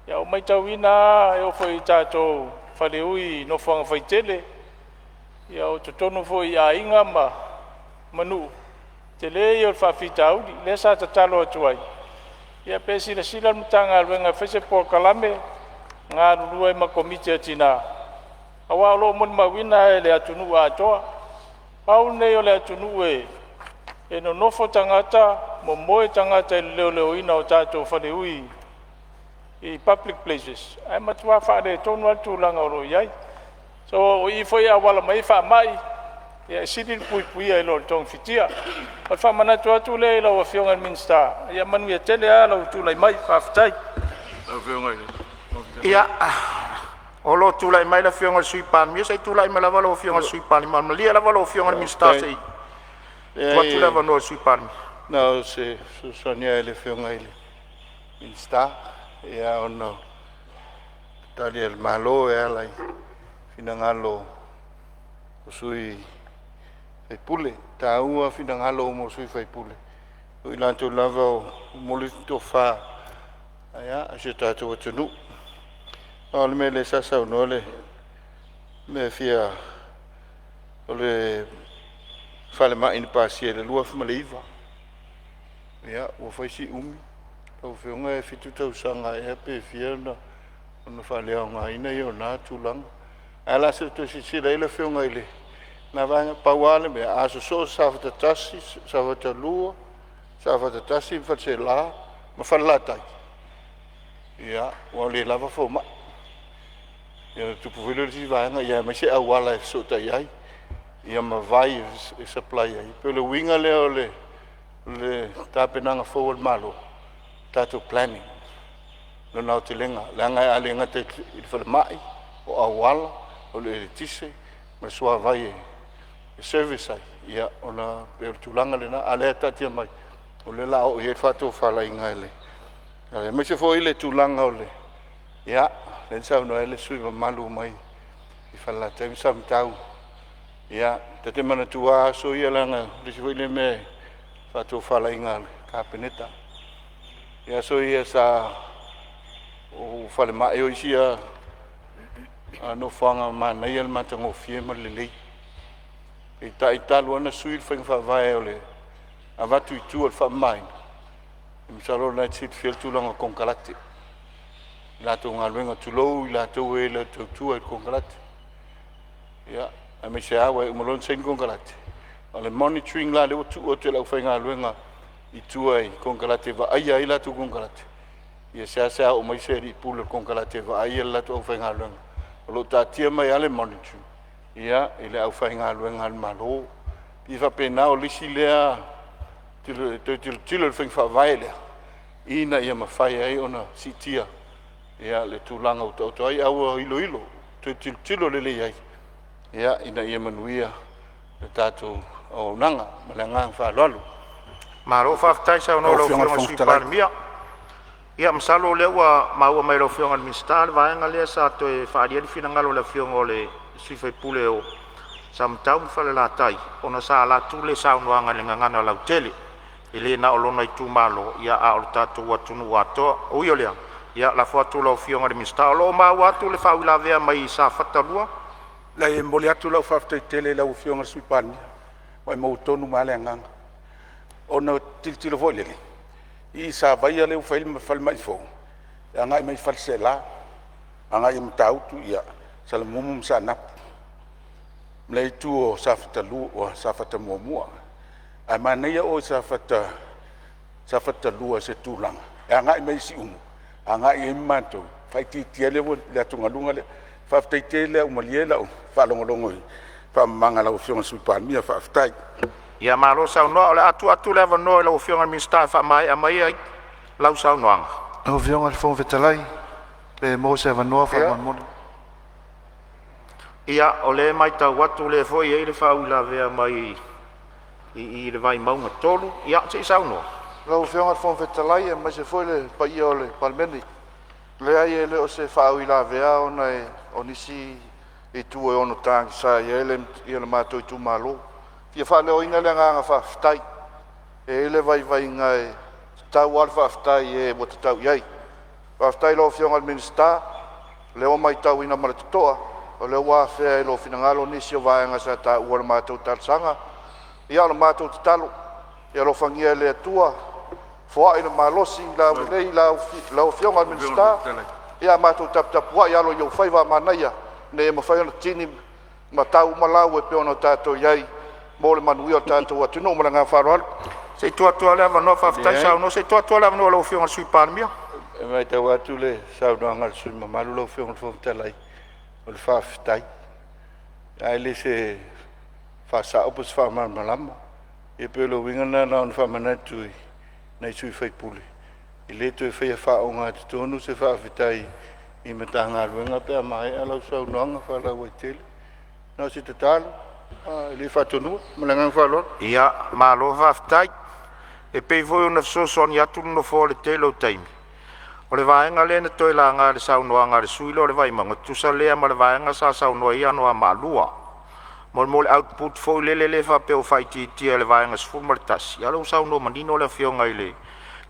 Ia o mai tau ina e o whai tātou whare ui no whanga whai tele. Ia o te tonu whai a inga ma manu. Te le i o whawhita uli, le sa ta talo atu ai. Ia pesi le sila mtanga luenga whese po kalame, ngā rurua i ma komite atina. Awa alo moni mawina e le atunu a atoa. Pau nei o le atunu e no nofo tangata, mo moe tangata i leo leo ina o tātou whare ui i public places. Ai matua whaare tonu atu langa oro iai. So i foi a wala mai wha mai, ia siri pui pui ai lo tong fitia. O wha manatu atu le i lau a whionga minsta. Ia manu ia tele a lau tūlai mai, whawhitai. Lau whionga i le. Ia, o lo tūlai mai la whionga sui pāni. Ia sei tūlai mai la wala o whionga sui pāni. Malia la wala o whionga minsta sei. Tu atu la wanoa sui pāni. Nau se susonia i le whionga i le minsta. Ia ono tali el malo e alai. Fina ngalo o sui fai pule. Ta ua fina ngalo o mo sui fai pule. O ilanto lava o moli to wha. Aia, a se tātou atunu. O le me le sasa o no le. Me fia o le whale mai ni pāsia le lua whamaleiva. Ia, ua whaisi umi. Tau whionga e fitu tau sanga e hape fia na. Ono whale au ngā ina i o nā tūlanga. Ala se to si sila ila whionga ile. Na vanga pauale me aso so sawhata tasi, sawhata lua, sawhata tasi whatse la, ma whalatai. Ia, ua le lava whoma. Ia tupu whilo si vanga, ia me se awala e sota iai. Ia ma vai e supply ai. Pe le winga leo le tāpenanga forward malo. Tātou planning. No nau te lenga. Lenga e alenga te i whale mai, o awala, o le tise, ma sua vai e service ai. Ia, o na pe tulanga le na, alea tatia mai. O le lao i e whato whala inga ele. Ale, me se fo ile tulanga o le. Ia, len sau no ele sui ma malu mai. I whala taim sam tau. Ia, te mana tua so ia langa, le se fo ile me whato whala inga le, ka peneta. Ia, so ia sa o whale mai o isia no whanga mana ia le matango fie ma le lei. E ta i talu ana sui le whainga whawai o le a watu i tua le whamai. E misalo na tit fiel tūlanga konkalate. Lato ngā luenga tulou i lato e la tautua i konkalate. Ia, a me se awa e umalon sen konkalate. A le monitoring la le o tu o te lau whainga luenga I tua I kongalate va aia I latu kongalate. Ia sea o mai se ri pula kongalate va aia latu au whainga luenga. O lo tatia mai ale monitu. Ia, I le au whainga luenga al malo. I whapena o lisi lea tilo le whainga whawae lea. Ina ia mawhai ai ona sitia. Ia le tūlanga o tauto ai aua ilo. Tilo le le ai. Ia, ina ia manuia le tātou o nanga, ma le ngang whālalu. Maro whaftai sa ono lau whionga sui Palemene. Ia masalo le ua maua mai lau whionga le minsta le vaenga lea sa to e whaaria li whina ngalo le whionga o le sui whaipule o sa mtau mwhale la tai. Ona sa la tūle sa unuanga le ngangana lau tele. I le na olona I tūmalo ia a o tātou watunu watoa. Ui o lea. Ia la whatu lau whionga le minsta. O lo ma watu le whawila vea mai sa whatarua. La e mole atu lau whaftai tele lau whionga sui Palemene. Wai mau tonu maale anganga. Ona tilo foi lele. I sa vai ale u fal mai fo. Anga mai fal sela. Anga I mtautu ia sal mumum sa nap. Mlei tu o safata lu o safata momua. Ai manea o safata lu se tulang. Anga mai si anga I manto. Fai ti tiele wo le tunga lunga le. Faftai tele o maliela o falongolongo. Fa manga la fiona sui Palemene fa aftai. Ia malo sa no le atu le no le whionga minsta fa mai a mai ai lau sa noanga. O whionga le fong vetalai pe mo se va no fa mon. Ia o le mai tau watu le foi e le faula vea mai I le vai maunga tolu. Ia se sa no. Lo whionga le fong vetalai e mai se foi le pa I o le Palemene. Le ai le o se fa ila vea ona e onisi I tu e ono tangi sa ia le mato I tu malo. Ia fa leo inga le nganga whaftai. E ele vai ngai tau al whaftai e mo te tau iai. Whaftai lo whionga le minsta. Leo mai tau ina maratotoa. O leo wawhea e lo finangalo nisi o vaenga sa ta ua le mātou talsanga. Ia le mātou te talo. Ia lo whangia le atua. Fua ina malosi la lei la whionga le minsta. Ia mātou tapua ia lo iau whaiva manaia. Ne e mawhai ona tini ma tau malau e peono tātou iai. Mo le manuia o tātou atu no malanga wharoal. Se tua le no whaftai sa no se tua le no lau whionga sui Palemene. E mai tau atu le sau noanga sui mamalu lau whionga whaftalai. O le whaftai. Ai le se whasa opus whamalama. E pelo wingana na on whamanatu nei sui whaipule. I le tu e whaia whaonga te tonu se whawhitai I matanga ruenga pia mai alau sau noanga whalau ai tele. Nā si te talo. Ili whatonua, malangang whalor. Ia, malo whaftai. E pei voi ona fsosoni atu no fo le telo taimi. O le vaenga le na toi la ngā le sau noa ngā le suilo le vai manga. Tusa lea ma le vaenga sa sau noa ia noa malua. Mo le output fo le whapeo whaiti tia le vaenga sfuma le tasi. Alau sau noa manino le whionga I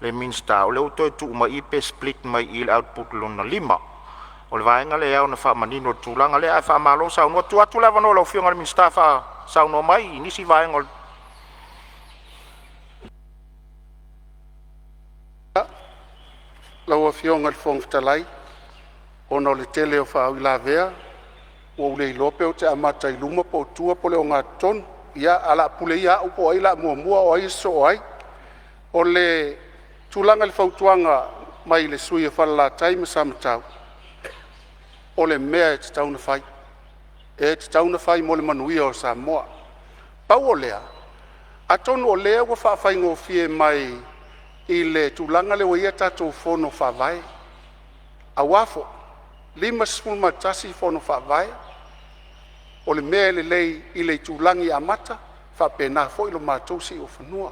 le minsta. O le utoi tu ma ipe split mai I le output lona 5. O le vaenga le au na wha manino tūlanga le ai wha malo sau noa tu atu lewa no lau whionga le minsta wha sau noa mai nisi vaenga o Lau a whionga le fong talai. Ono le tele o wha la vea. O le lope o te amata I luma po tua po le o ngā ton. Ia ala pule ia upo ai la mua o ai so ai. O le tūlanga le fautuanga mai le sui e whala la taima samatau. O le mea e te tauna whai. E te tauna whai mo le manuia o Samoa. Pau o lea. A tonu o lea wa whawhai ngō fie mai I le tūlanga le waia tātou whono whawai. A wafo. 5 matasi whono whawai. O le mea le lei I le tūlangi a mata. Whapena fo ilo mātou si o whanua.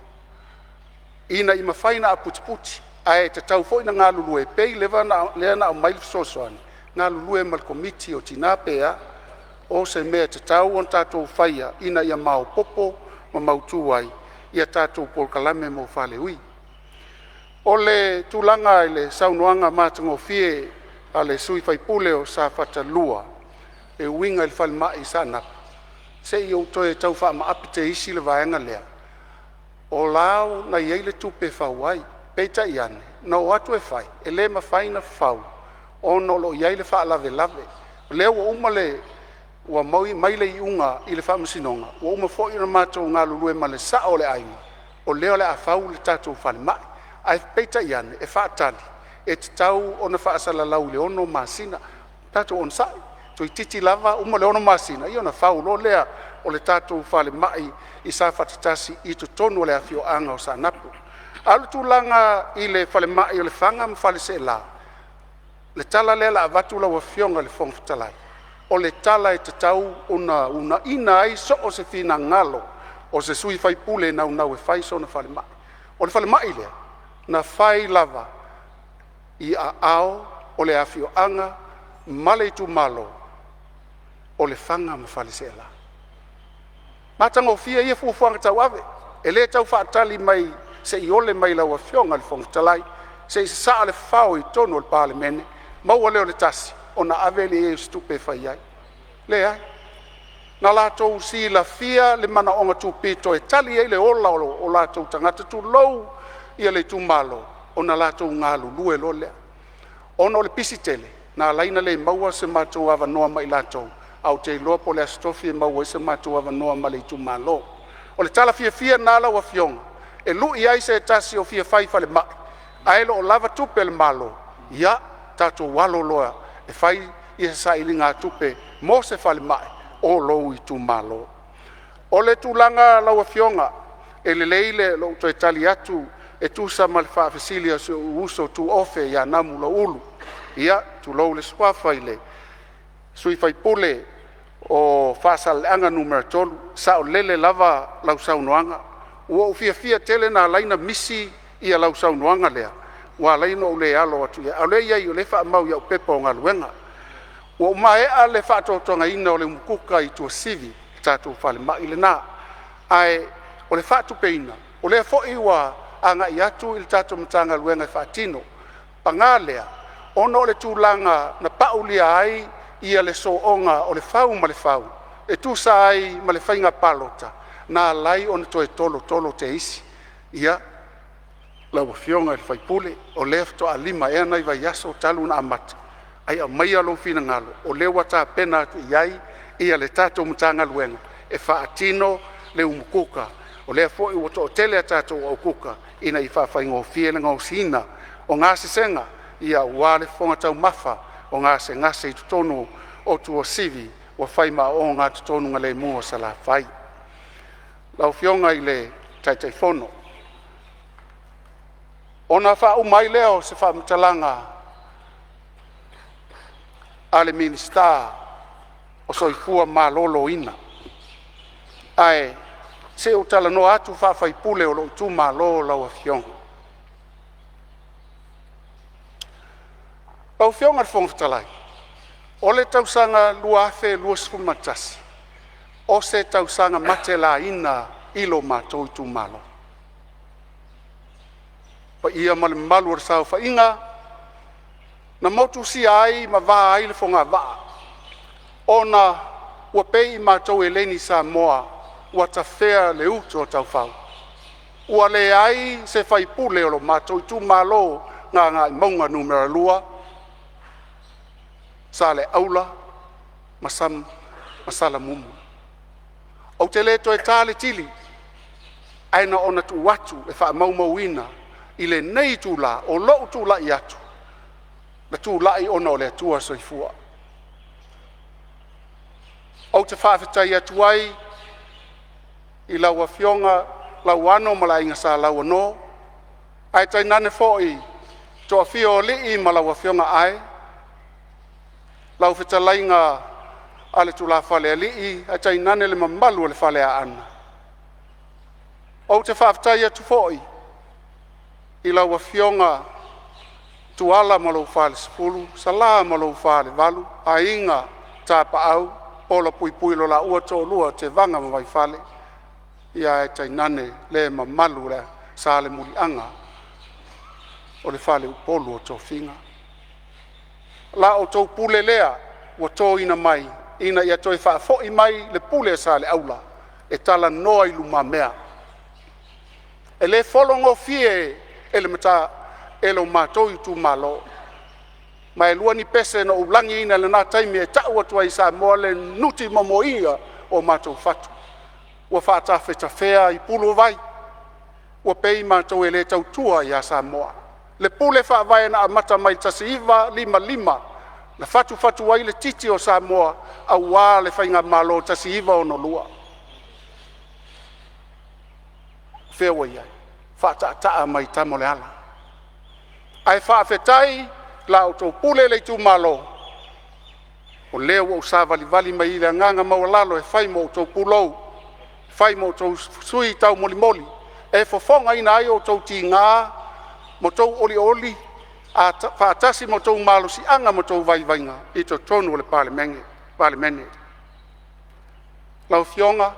Ina I mawhaina a putiputi. Ai te tau fo ina ngā lulu e pei lea na o mail sosoani. Ngā lulue mal komiti o tina pea o se mea te tau on tātou whaia ina ia mau popo ma mautu ai ia tātou polkalame mo whale ui. O le tūlanga I le saunoanga mātango fie a le sui whaipule o sa whatalua e winga I whale mai sana. Se I o toe tau wha ma apite isi le vaenga lea. O lao na iei le tupe whauai, peita I ane, na o atu e whai, e le ma whaina whau. Ono lo iai le wha lave. Leo wa uma le wa mai le I unga I le wha masinonga. Wa uma fo ina mātou ngā lulue ma le sa o le ainga. o leo le afau le tatou falemai ai peita iane e faatali e tatau ona faasalalau le ono masina tatou ona sa'i toi titi lava uma le ono masina i ona fau lo lea o le tatou falemai i sa fatatasi i totonu o le afioaga o sanapu alu tulaga i le falemai o le faga ma falese'ela le tala lea laavatu lauafioga le fogafetalai o le tala e tatau una ina ai so o se finagalo o se sui faipule naunau e fai sona falemai o le falemai lea na fai lava i a'ao o le afioaga ma le itumalo o le faga ma falese'ela matagofia ia fuafuaga tauave e lē tau faatali mai se'i ole mai lauafioga le fogafetalai se'i sasa'a le fafao i tonu o le palemene maua lea o le tasi ona ave le stupe fai ai le ai na latou silafia le manaʻoga tupito e tali ai le ola o latou tagata tulou ia le itumalo ona latou galulue lo lea ona o le pisi tele na laina le maua se matou avanoa mai latou au te iloa po le astofi e maua se matou avanoa ma le itumalo o le talafiafia na lauafioga e lu'i ai se tasi o fia fai falema'i ae lo'o lava tupe le malo ia tatou alo loa e fai ia sa'iliga tupe mo se falema'i o lou itumalo o le tulaga lauafioga e lelei le lo'u toe tali atu e tusa ma le fa'afesili a se uso tu'ofe ia namu lo ulu ia tulou le suafa i le sui faipule o fa'asale'aga numero 3 sa'olele lava lausaunoaga ua o fiafia tele na laina misi ia lausaunoaga lea ua laina o le alo atu ia aulea iai o le fa'amau ia'u pepa o galuega ua umae'a le fa'atoatoagaina o le umukuka i tuasivi tatou falema'i lenā ae o le fa'atupeina o lea fo'i ua aga'i atu i le tatou matagaluega e fa'atino pagā lea ona o le tulaga na pa'ulia ai ia le so'oga o le fau ma le fau e tusa ai ma le faiga palota na lai ona toe tolotolo te isi ia lauafioga i le faipule o lea feto'alima ea nai vaiaso talu na amata ai amaia lou finagalo o lea ua tapena atu i ai ia le tatou matagaluega e fa'atino le umukuka o lea fo'i ua to'otele a tatou aukuka ina i fa'afaigofie le gausina o gasesega ia ua le foga taumafa o gasegase i totonu o tuasivi ua fai ma'oga totonuga lemu o salafai laufioga i le taitaifono ona fa'auma ai lea o se fa'amatalaga a le minista o soifua malōlōina ae se o talanoa atu fa'afaipule o lo'u tumālō lauafioga lauafioga le fogafetalai o le tausaga lua afe lua sefulu matasi o se tausaga matelaina i lo matou i tumālō paia ma le mamalu o le saufa'iga na mautusia ai ma vā ai le fogava'a ona ua pei i matou e leni samoa ua tafea le utu o taufau ua lē ai se faipule o lo matou i tumālō gaga'i mauga numero 2 sa le aula ma salamumu au te lē toe tāle tili aina ona tu'u atu e fa'amaumauina i lenei tula o lo'u tula'i atu na tula'i ona o le atua soifua au te fa'afetai atu ai i lauafioga lauano ma laiga sa lauanō ae tainane fo'i to'afia o li'i ma lauafioga ae laufetalaiga a le tulafale ali'i ae tainane le mamalu o le fale a'ana ou te fa'afetai atu fo'i i lauafioga tuala ma lou fale sepulu salā ma lou fale valu aiga tapa'au ola puipui lo la'ua to'olua te vaga ma vaifale ia e tainane le mamalu le sa le muli'aga o le fale upolu o tofiga la o tou pule lea ua toina mai ina ia toe fa'afo'i mai le pule sa le aula e talanoa i lumamea e lē fologofie e le mata e lo matou i tumālō ma e lua ni pese na ulagi ina lenā taimi e ta'u atu ai sa moa le nuti momoia o matou fatu ua fa'atafetafea i pulu vai ua pei mātou e le tautua ia Samoa. Le pule whaavae na amata mai tasiiva 5 na fatu ai le titi o Samoa au wā le whainga malo tasiiva o no lua. Whiawa iai, whaataa mai tamo le ala. Ai whaafetai la o tau pule le tu malo. O leo o sa vali mai le nganga maulalo e whai mo tau pulou. Whai mo tau sui tau moli. E fofonga ina ai o tau ti ngā, mo tau oli, a whaatasi mo tau malo si anga mo tau vainga, i tau tonu le Palemene. Lau fionga,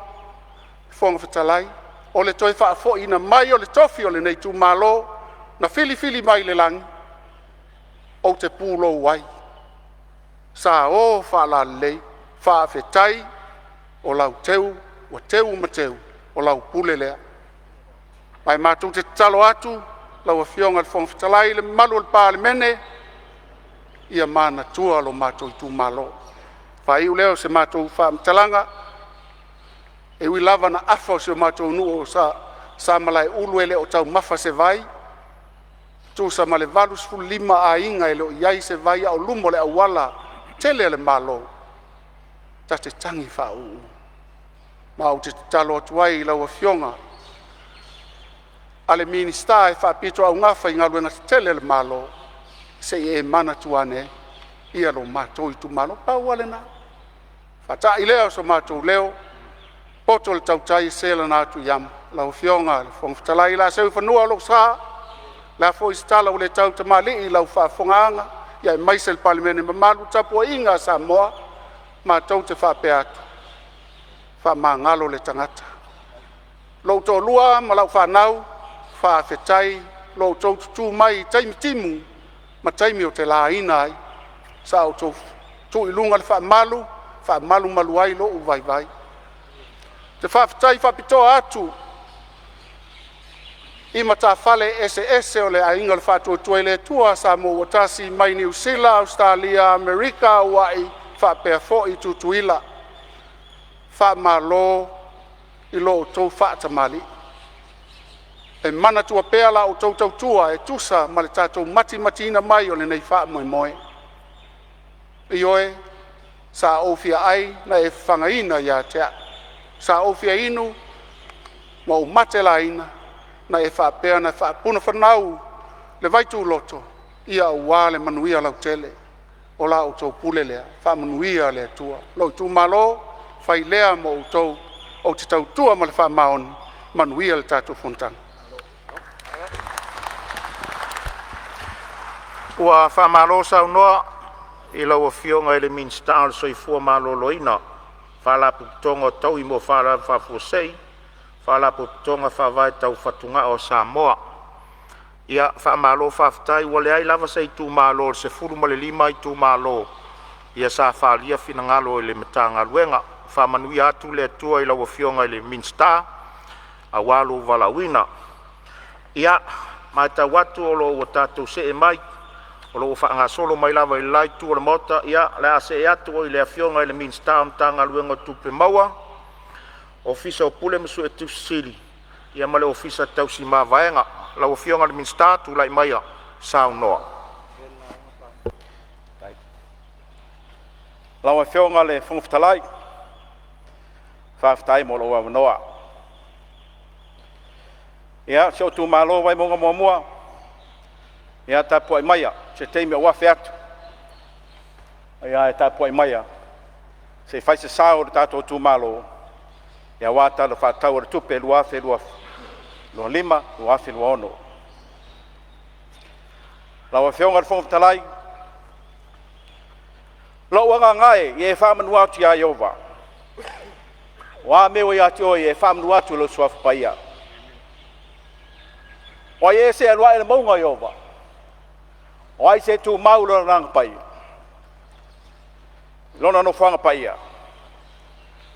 fonga whatalai, o le toi whaafo ina mai o le tofi o le nei tu malo, na fili mai le langi, o te pūlo wai. Sa o whaala lei, whaafetai, o lau teu, o teu ma teu, o lau pule lea. Mai mātou te talo atu, lau a fionga le fonga whatalai le malu le Palemene, ia mana tua lo mātou i tu malo. Whai u leo se mātou whaamtalanga, e ui lava na afa o se mātou nuo sa malai ulu ele o tau mafa se vai, tu sa male valus fu 5 a inga ele o iai se vai au lumo le awala, tele le malo, ta te tangi whau. Mau te talo atuai lau a fionga, ale minista e whapito au ngafa i ngaluenga te tele le malo, se e mana tuane, ia lo mātou i tu malo, pau ale na. Whata i leo so mātou leo, poto le tautai sela na atu yam, lau fionga, le whongwhitalai la seu whanua lo sa, la fo istala o le tau te mali i lau whaafonganga, ia e maise le Palemene mamalu tapu inga Samoa, mātou te whape atu, whamangalo le tangata. Lo to lua, ma lau whanau, whaafetai, lo to tutu mai taimi timu, ma taimi o te la ina ai, sa o to tu ilunga le whaamalu malu ai lo vai. Te whaafetai whapito atu, i mata fale ese o le ainga le whātua tuele tua sa mo watasi mai New Zealand, Australia, Amerika, Hawaii, whapea fo i tutuila. Whamalo i lo tau whaatamali. E mana tua pea la o tau tua e tusa ma le tātou mati ina mai o le nei wha moe. I oe, sa ofia ai na e whangaina ia tea. Sa ofia inu, ma o mate la ina, na e whapea na whapuna whanau le vaitu loto, ia o wā le manuia lau tele, o la o tau pule lea, whamanuia lea tua. Lau tu malo, whai lea mo o tau, o te tau tua ma le whamaon, manuia le tātou fontang. Ua whamalo sau noa, i lau a fionga ele minsta al soifua malo loina, whalapu tonga tau i mo whalapu whafosei, whalapu tonga whawai tau whatunga o Samoa. Ia whamalo whaftai, wale ai lava sei tu malo, se furu male 5 i tu malo. Ia sa whalia finangalo ele metanga luenga, whamanui atu le tua i lau a fionga ele minsta, a walu walawina. Ia, mai ta watu o lo o tātou se e mai, o lo whaanga solo mai lava i lai tua le mota, ia, le a se e atu o i le a fionga ele minsta amtanga luenga tupe maua, ofisa o pule misu e tusili, ia male ofisa tausi maa vaenga, lau fionga le minsta tu lai maia, sao noa. Lau fionga le whangwhitalai, whawhitai mo lo noa. Ia, se o tu malo vai monga mua, ia tapu ai maia, se teime o wafe atu. Ia e tapu ai maia, se fai se sao le tato tu malo, ia wata le whatau le tupe luafe lua 5, luafe lua 1. Lau whionga le whongwhitalai, lau anga ngai i e whamanu atu ia Iova. Wā mewa i ati o i e whamanu atu lo suafu paia. O e se alua ele maunga Iova. O ai se tu mau lona nanga pai. Lona no whanga paia.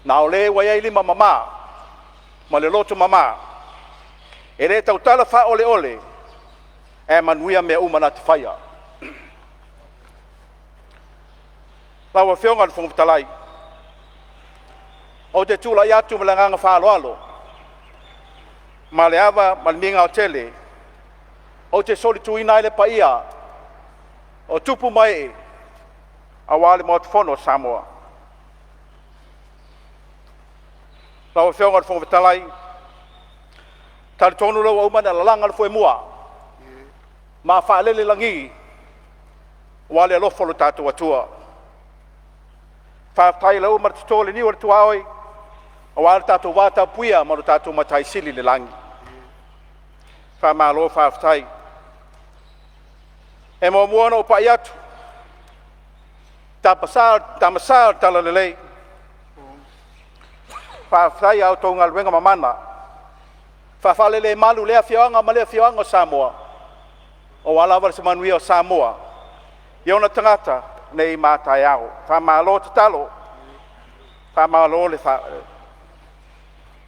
Nā o le wai ai 5 mama, ma le loto mama, e le tau tala wha ole, e manuia mea umana te whaia. Lawa whionga le whongwhitalai, o te tūla i atu me le nganga whaaloalo, ma le ava ma le minga o tele o te soli tuina le paia o tupu mai a wale mo te fono Samoa lau whionga le whongatalai tali tonu lau au mana la langa le fwe mua ma whaalele langi wale alofo lo tātou atua whaatai lau ma te tole ni o le tuaoi o wale tātou wātau puia ma lo tātou matai sili le langi whaamalo whaatai e mo muana o pai atu tamasar tala lelei whaatai au tau ngalwenga mamana whaalele malu lea whioanga ma lea whioanga o Samoa o walawa se manui o Samoa i ona tangata nei mātai au whaamalo te talo whaamalo le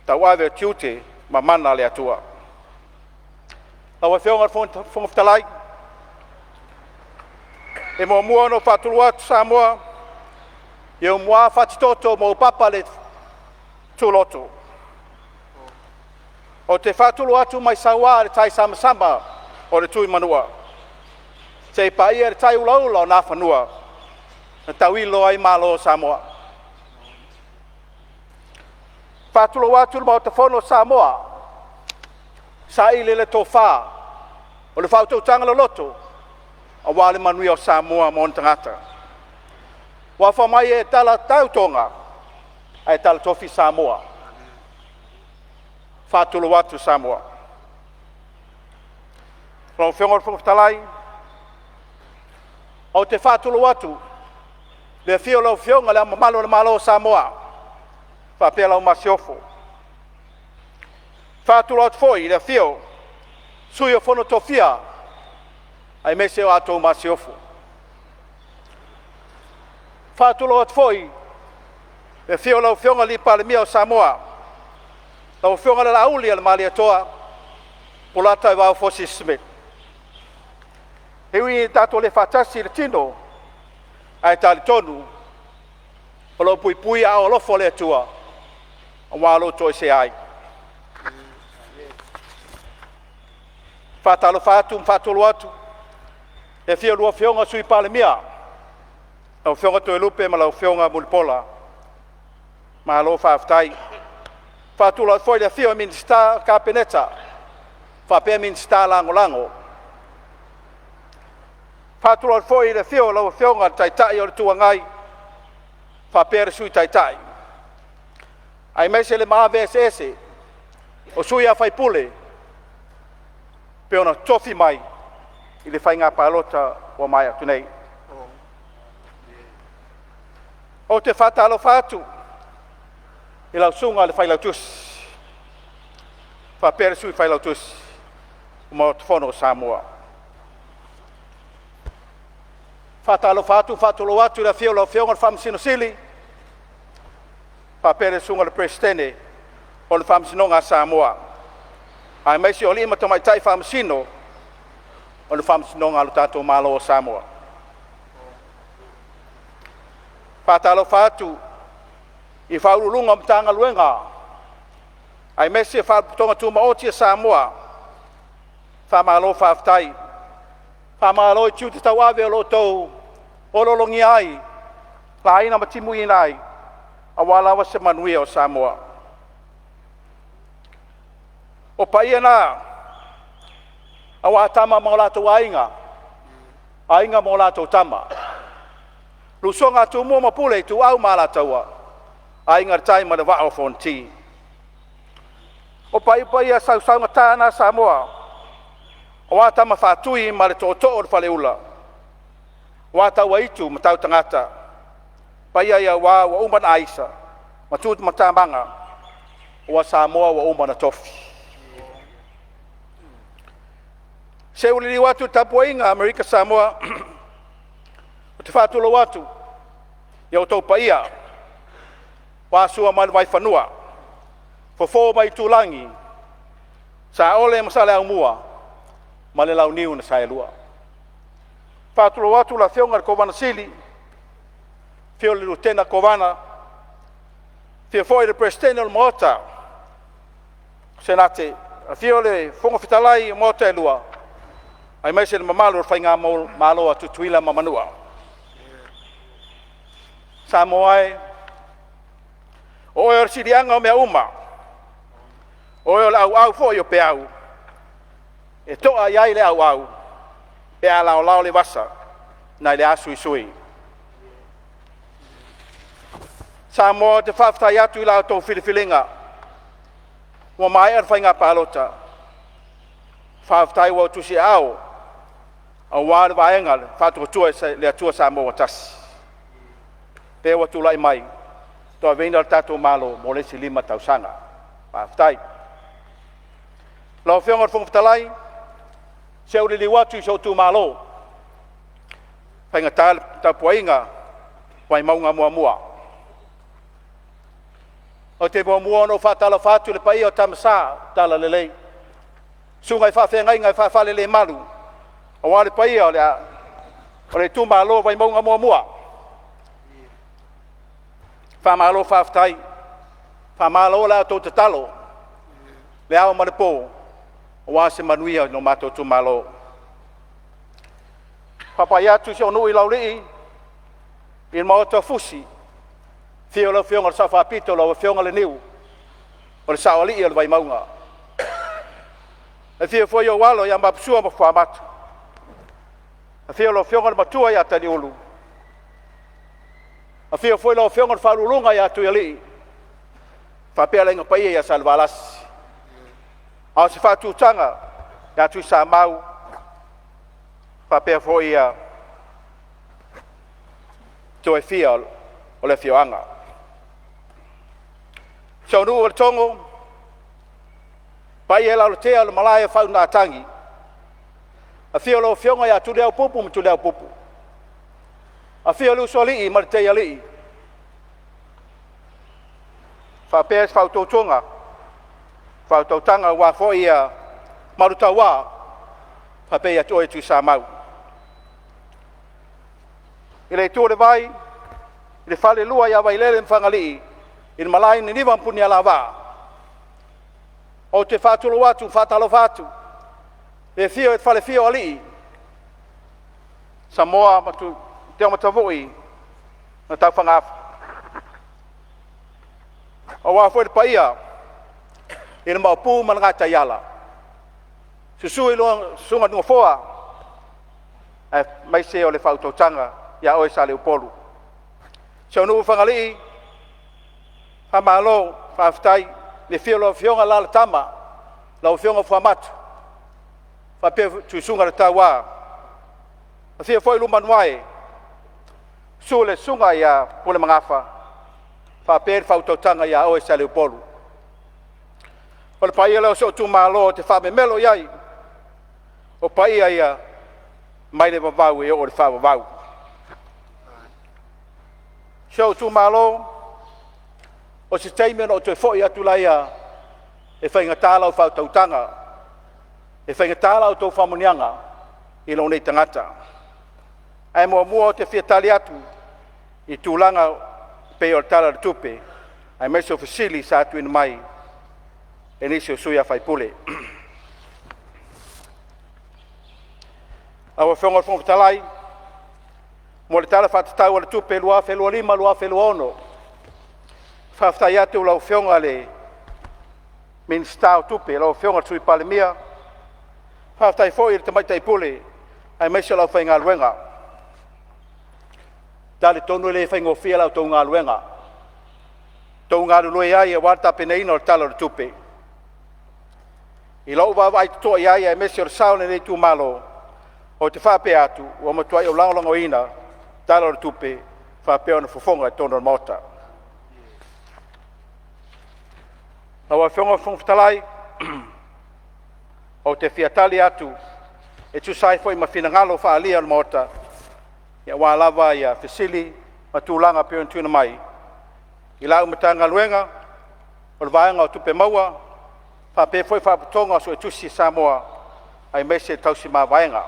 tau awe tiute mamana le atua Lawa whionga whongawhitalai e mo mua no whatulu atu Samoa i o mua whatitoto mo papa le tūloto o te whatulu atu mai sawa le tai sama o le tui manua te paia le tai ulaula o nā whanua na tauilo ai malo Samoa whatulu atu mo te whono Samoa sa i le tō whā o le whautautanga lo loto a wale manui o Samoa mo tangata. Wa whamai e tala tautonga ai tala tofi Samoa. Whātulu watu Samoa. Rau whiongor whakatalai o te whātulu watu le whio lau whionga le amamalo le malo o Samoa. Whapea lau masiofo. Whātulu atu foi le whio sui o Fonotofia ai mese o atou masiofo. Whātulu atu foi le whio lau whionga li Palemene o Samoa. Lau whionga le lauli al mali atoa polata i wau fosi Smith. Hewi tato le whatasi le tino ai tali tonu o lau pui au lofo le atua a walo toi se ai. Whatalo whātum whatulu atu e whio lua whionga sui Palemene lau whionga toi lupe ma lau whionga mulipola ma alo whaafitai whatulu atu foi le whio minista kapeneta whapea minista lango whatulu atu foi le whio lau whionga taitai o le tuangai whapea le sui taitai ai meise le maave ese o sui a whaipule pe ona tofi mai i le whainga palota o mai atu nei. O te whatalo whātu i lau sunga le whailautus. Whapere sui whailautus o mau te whono Samoa. Whatalo whātu, whatalo watu i la whio lau whionga le whamasino sili. Whapere sunga le presidente o le whamasinonga Samoa. Ai mai si o lima tamai tai whamasino o le whamasinonga alu tātou malo o Samoa. Whātalo whātu i whaurulunga mtanga luenga. Ai mai si whaaputonga tūma oti a Samoa. Whamalo whaafitai. Whamalo i tiuti tau awe o lo tau o lolongi ai. La ina matimu inai a walawa se manui o Samoa. O paia nā, a wā tama mō lātou ainga mō lātou tama. Lusonga tu mō mapule tu au mā lātaua, ainga tai ma le wao fonti. O paia sausaunga tāna Samoa, o wā tama whātui ma le tōtō o le whaleula. Wā taua itu ma tau tangata, paia ia wā wa umana aisa, ma tūtu ma tāmanga, o wā Samoa wa umana tofi. Se ulili watu tapuainga Amerika Samoa o te whātulo watu i au tau paia wāsua mai vai whanua fofo mai tūlangi sa ole masale au mua ma le lau niu na sa elua. Whātulo watu la whionga kovana sili whio le lutena kovana whio foi le presidente o Mota senate a fio le fonga fitalai mo te lua. Ai mai se mamalu fai ngā malo atu tuila mamanua. Sa moai, o e sirianga o mea uma, o e au fo i o pe au, e toa iai le au, e a lao le wasa, nai le asu i sui. Sa moa te whaftai atu i lao tō whiriwhilinga, wa mai ar whainga pālota, whaftai wa tusi au, a wāre waenga whātukotua le atua sa moa tasi. Pe wa tulai mai, toa veina tatou malo mo le si 5 tausanga. Whaftai. Lau whionga whongwhitalai, se uri li watu i so tu malo, whainga tā puainga, wai maunga mua. O te mua no whatala whatu le pai o tamasa, tala lelei. Sungai whawhengai ngai whawhale le malu, o wale pai o le tu malo wai maunga mua. Whamalo whaftai, whamalo la tō te talo, le ao maripo, o wāse manuia no mātou tu malo. Papai atu si onu i laulii, i mao tō fusi, whio lau whionga sa whapito lau whionga le niu, o le sao alii o le vai maunga. E whio fwoi o walo i a mapsua ma whamatu. E whio lau whionga le matua i a tani ulu. A whio fwoi lau whionga le whalulunga i a tui alii. Whapea lenga pai i a salvalasi. A se whatutanga i a tui sa mau. Whapea fwoi i a tui whia o le whioanga. Sau nuu o le tongo, pai e lau tea le malaya whau nā tangi. A whio lau whionga i a tu leo pupu ma tu leo pupu. A whio lu so lii ma le teia lii. Whapea e whau tōtonga, whau tōtanga wā fwoi i a maruta wā, whapea tu e tu sa mau. I le tō le vai, i le whale lua i a vai lele mwhangalii, i le malai ni niwa mpuni ala wā. O te whātulo watu, whātalo whātu, e whio e whale whio alii. Samoa matu te o matavoi, na tau whangafu. O wā fwoi le paia, i le maupū manangata iala. Susui sunga nunga whoa, e mai se o le whautautanga, ia oe sa le upolu. Sau nuu whangalii, whamalo, whaftai, le whio lo whionga la le tama, lau whionga whamatu. Whapea tuisunga le tau wā. A whio fwoi lumanuae, su le sunga ia pule mangafa, whapea whautautanga ia oe sa le upolu. O le paia leo so tu malo te whame melo iai, o paia ia mai le wawau e o le whawawau. So tu malo, o se teimena o te whoi atu laia, e whainga tālau whautautanga, e whainga tālau tō whamunianga, i lo nei tangata. Ai mua o te whiatali atu, i tūlanga pe o tala le tupe, ai meso fasili sa atu ina mai, e nisi o suia whaipule. Awa whionga whongwhitalai, mo le tala whatatau o le tupe lua whelua lima, lua whelua ono. Whaftai atu lau whionga le minsta o tupe, lau whionga tui Palemene. Whaftai fwoi le tamaitai pule, ai meso lau whainga luenga. Tale tonu le whaingo fia lau tau ngā luenga. Tau ngā lue ai e wata peneina o le tala o le tupe. I lau wawa ai toa iai e mesi o le saone nei tu malo o te whape atu o matuai o langolango ina tala o le tupe whape o na fufonga e tono o mota. Awa whionga whongwhitalai o te whiatali atu e tu sai fwoi ma whinangalo whaalia o mota ia wā lava ia whisili ma tūlanga peo en tūna mai. I lau matanga luenga o le vaenga o tupe maua whape fwoi whaputonga so e tusi Samoa ai mese tausi mā vaenga.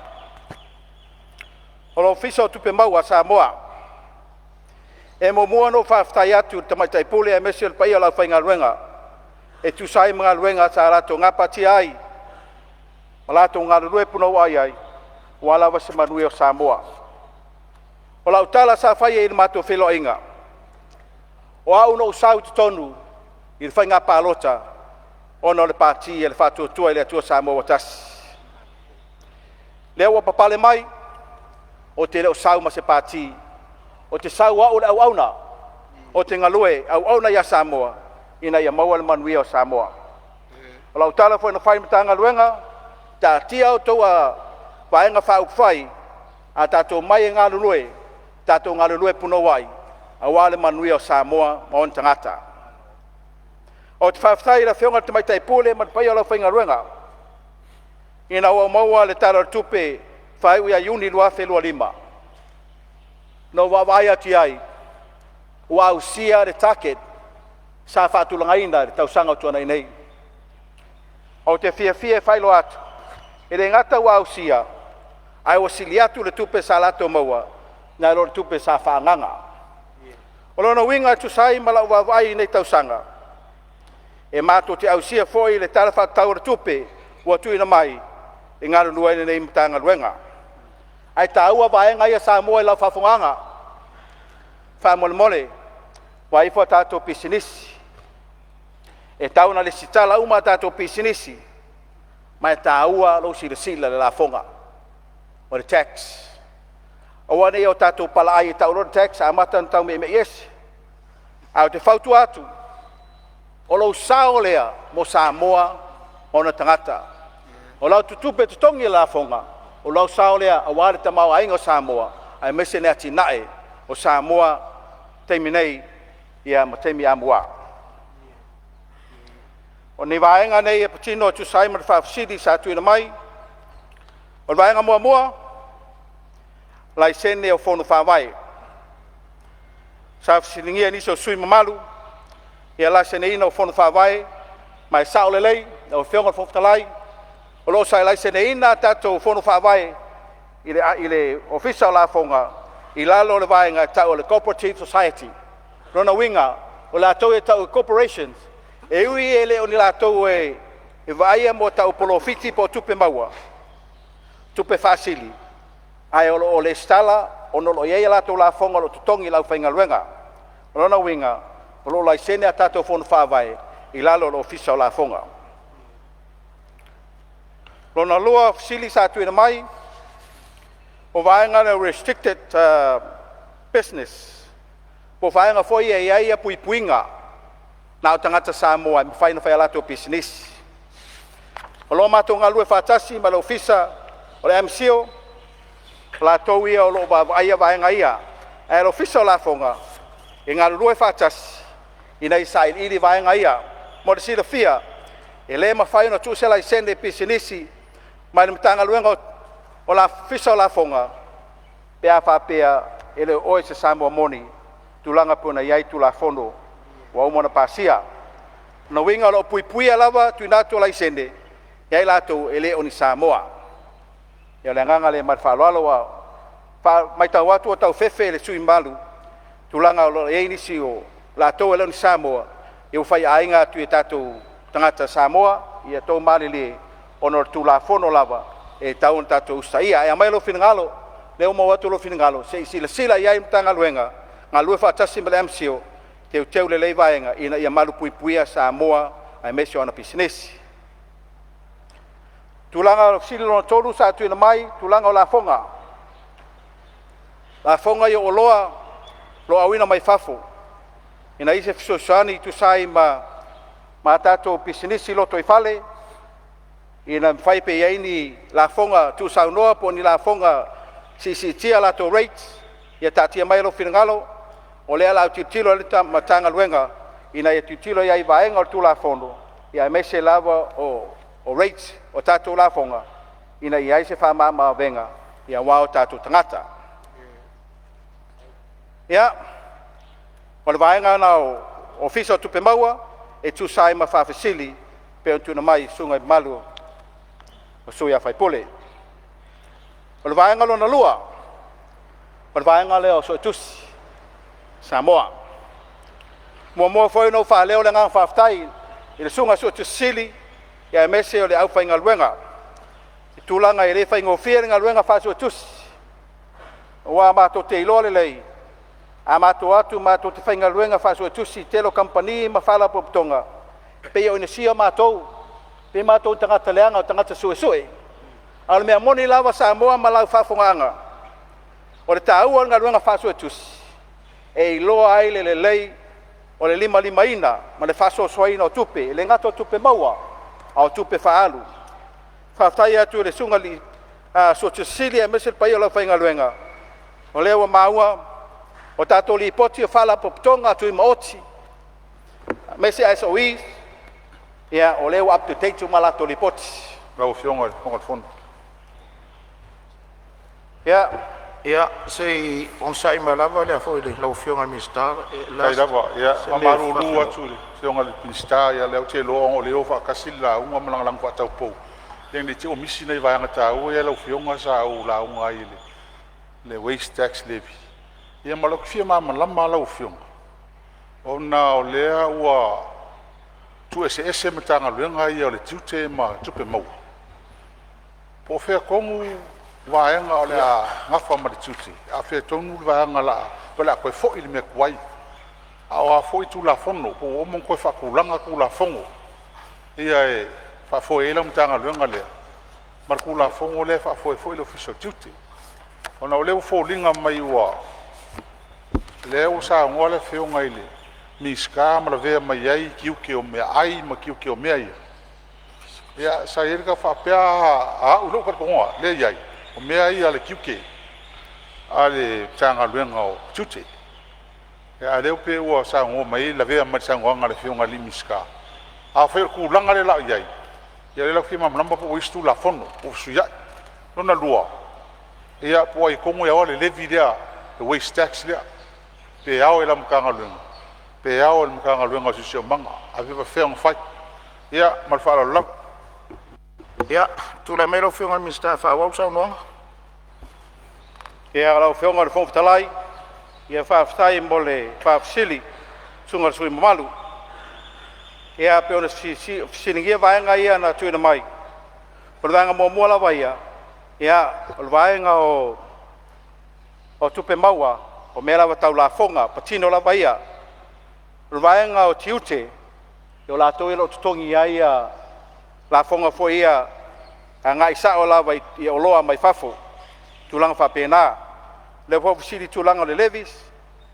O lo fisa o tupe maua Samoa e mo mua no whaftai atu tamaitai pule ai mese o le paia lau whainga luenga e tu sai mga luenga sa rato ngapati ai. Malato ngā lue puno ai wala wa se manui o Samoa. O la utala sa fai e mato felo inga. O au no usau te tonu i le whai ngā pālota ono le pāti e le whātua le atua Samoa tasi. Lea wa papale mai o te leo sau ma se pāti o te sau au le au auna o te ngalue au auna ia Samoa ina ia maua le manui o Samoa. O la utala foi no whai mta ngaluenga ta tia o toa vaenga whau whai a tato mai e ngā lulue tato ngā lulue puno wai a wale manui o Samoa ma on tangata. O te whawhai la whionga te maitai pule ma te pai o la whainga ruenga. Ina ua maua le tala tupe whai uia iuni lua whelua lima. No wawai ati ai ua usia le taket sa whaatulanga ina le tausanga o tuana inei. O te fia whailo atu e le ngata ua usia ai o sili atu le tupe sa lato maua na lo le tupe sa whaanganga. O lono winga tu sai mala ua vai nei tausanga. E mato te ausia foi le tala whaatau le tupe ua tuina mai e ngaru nuaine nei mtanga luenga. Ai ta ua vaenga ia Samoa lau whafunganga. Whamole mole wa ifo tato pisinisi. E tauna le sitala uma tato pisinisi. Mai ta ua lo sila le la fonga. O le tax. O wane o tato pala ai tau lo tax a matan tau me yes. Au te fautu atu. O lo sao lea mo Samoa o na tangata. O lau tutupe tutongi la fonga. O lau sao lea a wale tamau ainga o Samoa. Ai mese ne ati nae o Samoa teimi nei ia ma teimi amua. O ni vaenga nei e patino tu Simon Fafsidi sa tuina mai. O vaenga mua lai sene o fono whawai. Sa fsilingia niso sui mamalu. Ia la sene ina o fono whawai. Mai sao lelei, o whionga fofutalai. O lo sai lai sene ina tato o fono whawai. Ile official la fonga. I lalo le vaenga tau le cooperative society. Rona winga, o la tau e tau corporations. E ui e leo ni la tau e vaia mo tau polofiti po tupe maua. Tupe fasili. Ai o le stala, o no lo iea la tau la fonga lo tutongi lau whainga luenga. Rona winga, o lo lai sene a tato fono whawai, i lalo lo official la fonga. Rona lua fasili sa tuina mai, o vaenga na restricted business. Po vaenga foi e ia puipuinga na o tangata Samoa mi whaina whai alato business. O lo mato ngā lue whātasi ma lo ofisa o le MCO la tau ia o lo aia vaenga ia. E lo ofisa o la fonga e ngā lue whātasi ina i sa ili vaenga ia. Mo le sila fia e le ma whaina tu se lai sende business ma le mtanga luenga o la ofisa o la fonga pea whapea e le oe se Samoa moni tulanga puna iai tu la fono wa umona pasia. Na winga lo puipuia lava tu nato lai sende iai lato ele oni Samoa. Ia le nganga le marwhaloalo wa mai tau atu o tau fefe le sui malu tulanga o lo einisi o lato ele oni Samoa e u whai ainga tu e tato tangata Samoa ia tau malili ono tu la fono lava e tau on tato ustaia e mai lo finangalo leo mo watu lo finangalo se sila iai mtanga luenga ngā lue whaatasi ma le MCO teu le lei vaenga ina ia malu puipuia Samoa ai mesi o ana pisinesi. Tulanga o sili lona tolu sa tuina mai, tulanga o la fonga. La fonga i o loa lo awina mai fafo. Ina ise fisosoani tu sai ma tato pisinesi loto i fale. Ina mwhai pe iaini la fonga tu saunoa po ni la fonga sisitia lato rates. Ia tatia mai lo finangalo. O lea lau titilo le matanga luenga ina ia titilo ia i vaenga o tu la fono ia mese lava o rates o tato la fonga ina ia se wha maa venga ia wao tato tangata. Ia, o le vaenga na o ofisa o tupe maua e tu sai ma whawhesili pe o tuna mai sunga i malu o sui a whaipole. O le vaenga lo na lua, o le vaenga leo so tusi Samoa. Mua foi no wha leo le ngā whaftai i le sunga so te sili ia mese o le au whainga luenga i tūlanga i le whainga o whiaringa luenga whaso tusi wa mātou te iloa le lei a mātou atu mātou te whainga luenga whaso tusi telo kampani ma whala popotonga pe o ina sia mātou pe mātou tangata leanga o tangata sue ala mea moni lava sa moa ma lau whawhongaanga o le tāua ngā luenga whaso tusi e iloa ai le lei o le lima ina ma le whaso soaina o tupe le ngato tupe maua au tupe whaalu whaftai atu le sunga li so te sili e mesel pai o lau whainga luenga o leo maua o tātou li poti o whala popotonga atu i maoti mese Aso ia o leo up to date ma lato li poti Lau fionga o fono. Ia, sei on sai malava le foi le lau fionga ministar. Kai lava, ia, amaru lu atu le fionga le ministar, ia leo te loa o leo whakasila, unga malangalang whatau pou. Leng le te o misi nei vaianga tau, ia lau fionga sa au la unga i le waste tax levy. Ia malok fia mama lama lau fionga. Ona o lea ua tu ese matanga luenga ia o le tiute ma tupe mau. Po fea kongu vaenga o le a ngafa ma le tiute. A fea tonu vaenga la, pala koe fo ili me kuai. A o a fo i tu la fono, po o mon koe whakulanga ku la fongo. Ia e, fa fo e la matanga luenga lea. Mar ku la fongo le fa fo i le official tiute. Ona o leo fo linga mai ua. Leo sa ngoa le feo ngai le. Miska ma la vea mai ai kiuke o mea ai ma kiuke o mea ia. Ia sa irika whapea a ulo ka kongoa le iai. O mea ia le kiuke a le tanga luenga o tute. Ia leo pe ua sa ngoa mai la vea mai sa ngoa ngale feo ngali miska. A whair ku langa le lau iai. Ia le lau fima mnamba po istu la fono o suya. Nona lua. Ia po ai kongo ia wale levi lea the waste tax lea. Pe au e la mkanga luenga. Pe ao le mkanga luenga si sio manga a viva feong fai ia malfala lau Ia, tu le mero fionga minister fa wau sa no. ia lau feonga le Fonotalai ia whaftai mo le whafsili sunga sui mamalu ia pe ona siningia vaenga ia na tuina mai por vanga mo mola vai ia o vaenga o tupe maua o mera wa tau la fonga patino la vai Rwaenga o tiute, o la toi lo tutongi ai la fonga fo ia a ngai sa o la vai o loa mai fafo tulanga fa pena le fo sili tulanga le levis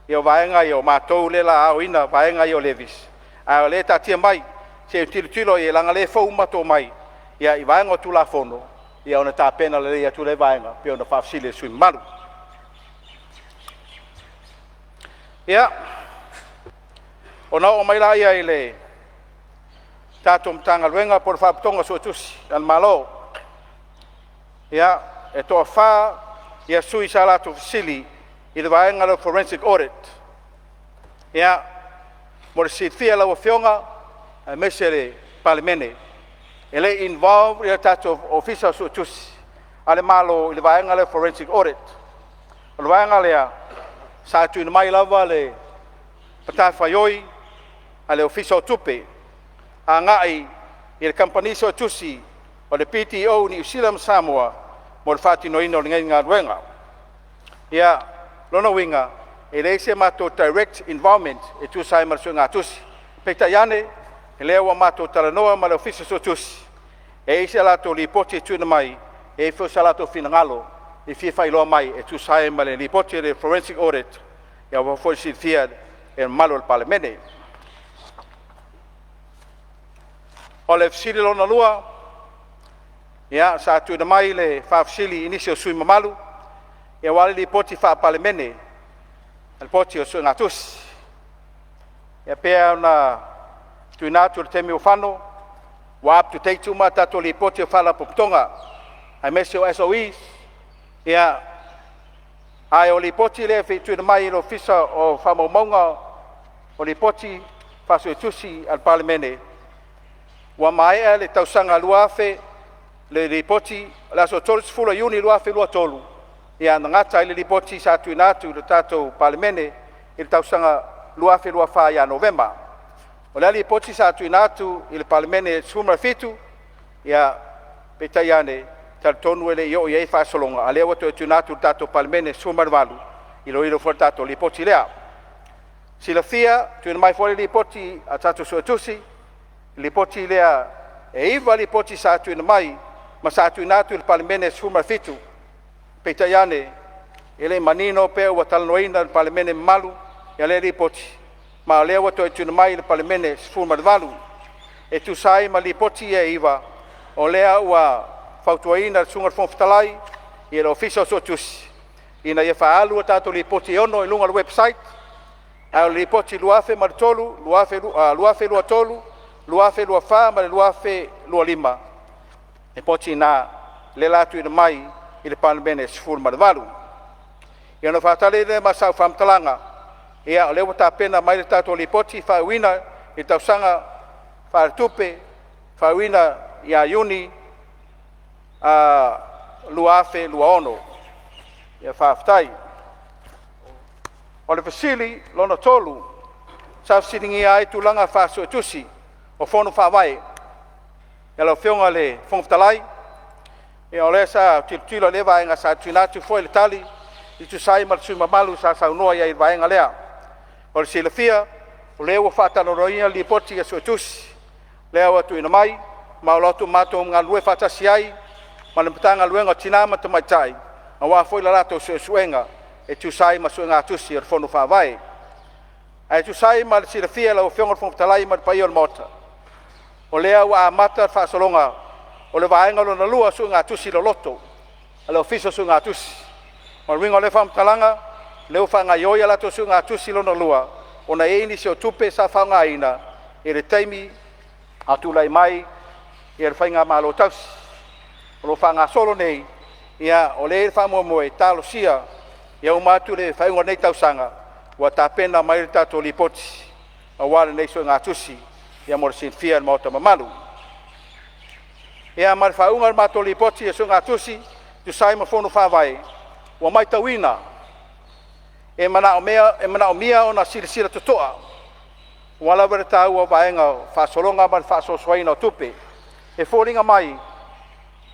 o vaenga o matou le la au ina vaenga o levis a le tatia mai se tilo e langa le fo mato mai ia I vaenga tu la fono ia ona ta pena le ia tu le vaenga pe ona fa sili sui malu ia Ona o mai la ia I le tato mtanga luenga por whaptonga so tusi an malo. Ia, e toa wha ia sui sa lato fisili I le vaenga le forensic audit. Ia, mo le sitfia lau fionga a mese le Palemene. E le involve ia tato ofisa so tusi. Ale malo I le vaenga le forensic audit. O le vaenga lea sa tu ina mai lava le patawhaioi a le official tupe a ngai I le company so tusi o le PTO ni Usilam Samoa mo le whatino ino le ngā ruenga. Ia, lona winga, e le se mato direct involvement e tu sai marso ngā tusi. Pekta iane, e lewa mato talanoa ma le official so tusi. E se lato li poti tu na mai, e fo sa lato finangalo, e fia whailoa mai e tu sai ma le li poti le forensic audit, ia wa fo si fia e malo le Palemene. O le fisili lona lua, ia sa tu na mai le whafisili inisio sui mamalu, ia wale li poti wha Palemene, le poti o sui ngatusi. Ia pea na tu inatu le temi o whano, wa up to take tuma tato li poti o whala popotonga, ai mesi o SOEs, ia ai o li poti le fi tu na mai lo fisa o whamaunga o li poti whasui tusi al Palemene, Wa mai le tausanga luafe le ripoti la so tolu fula yuni luafe lua tolu ia ngata le ripoti sa tu inatu le tato Palemene il tausanga luafe lua fa ia November O le ali poti sa atu inatu i le palemene sumra fitu ia petai ane tonu ele yo ia fa solonga ale wato atu inatu tato palemene sumra valu i lo ilo for tato li poti lea sila fia tu mai fori li poti a tato so tusi li poti lea e iva li poti sa atu mai ma sa atu inatu i le palemene sumra fitu petai ane ele manino pe wa talnoina le palemene malu ia le li poti ma lea wato e tuna mai le palemene sfuma valu e tu sai ma li poti e iva o lea ua fautuaina le sunga fonfatalai i le ofisa so tusi ina ia faalu tato li poti ono i lunga le website a li poti luafe ma tolu luafe lua tolu luafe lua fa ma luafe lua lima e poti na le latu ina mai i le palemene sfuma valu ia no fatale le masau famtalanga ia o lewa tapena mai le tatou lipoti fauina i tausaga faatupe fauina ia iuni lua afe lua ono ia faafetai o le fasili lona tolu sa fesiligia ai tulaga fasuetusi o fono faavae ia lau feoga le fogafetalai ia o lea sa tilutilo le vaega sa tuinatu foi le tali i tusai ma le sumamalu sa saunoa ia i le vaega lea o le silafia o lea ua faataloloina li poti e suetusi lea ua tuuina mai ma o lotu matou galue faatasi ai ma le matagaluega o tinā ma tamaitai auā foi la latou suesuega e tusai ma suega atusi o le fono faavae ae tusai ma le silafia lau feoga le fogafetalai ma le paia o le maota o lea ua amata le faasologa o le vaega lona lua suega atusi loloto a le ofisa suega atusi ma le uiga o le faamatalaga leu faagaioia ia latou suga atusi lona lua ona e inisi o tupe sa faagaina e le taimi atulai mai ia le faiga malo tausi o lo faagasolo nei ia o lē le faamuamua e talosia ia uma atu le faiuga nei tausaga ua tapena mai le tatou lipoti auā lenei suega atusi ia mo le sinifia le maota mamalu ia ma le fauga le matou lipoti e suega atusi tusai ma fono faavae ua mai tauina e manaʻomia ona silasila totoʻa ua lava le tāua vaega o faasologa ma le faasoasoaina o tupe e foliga mai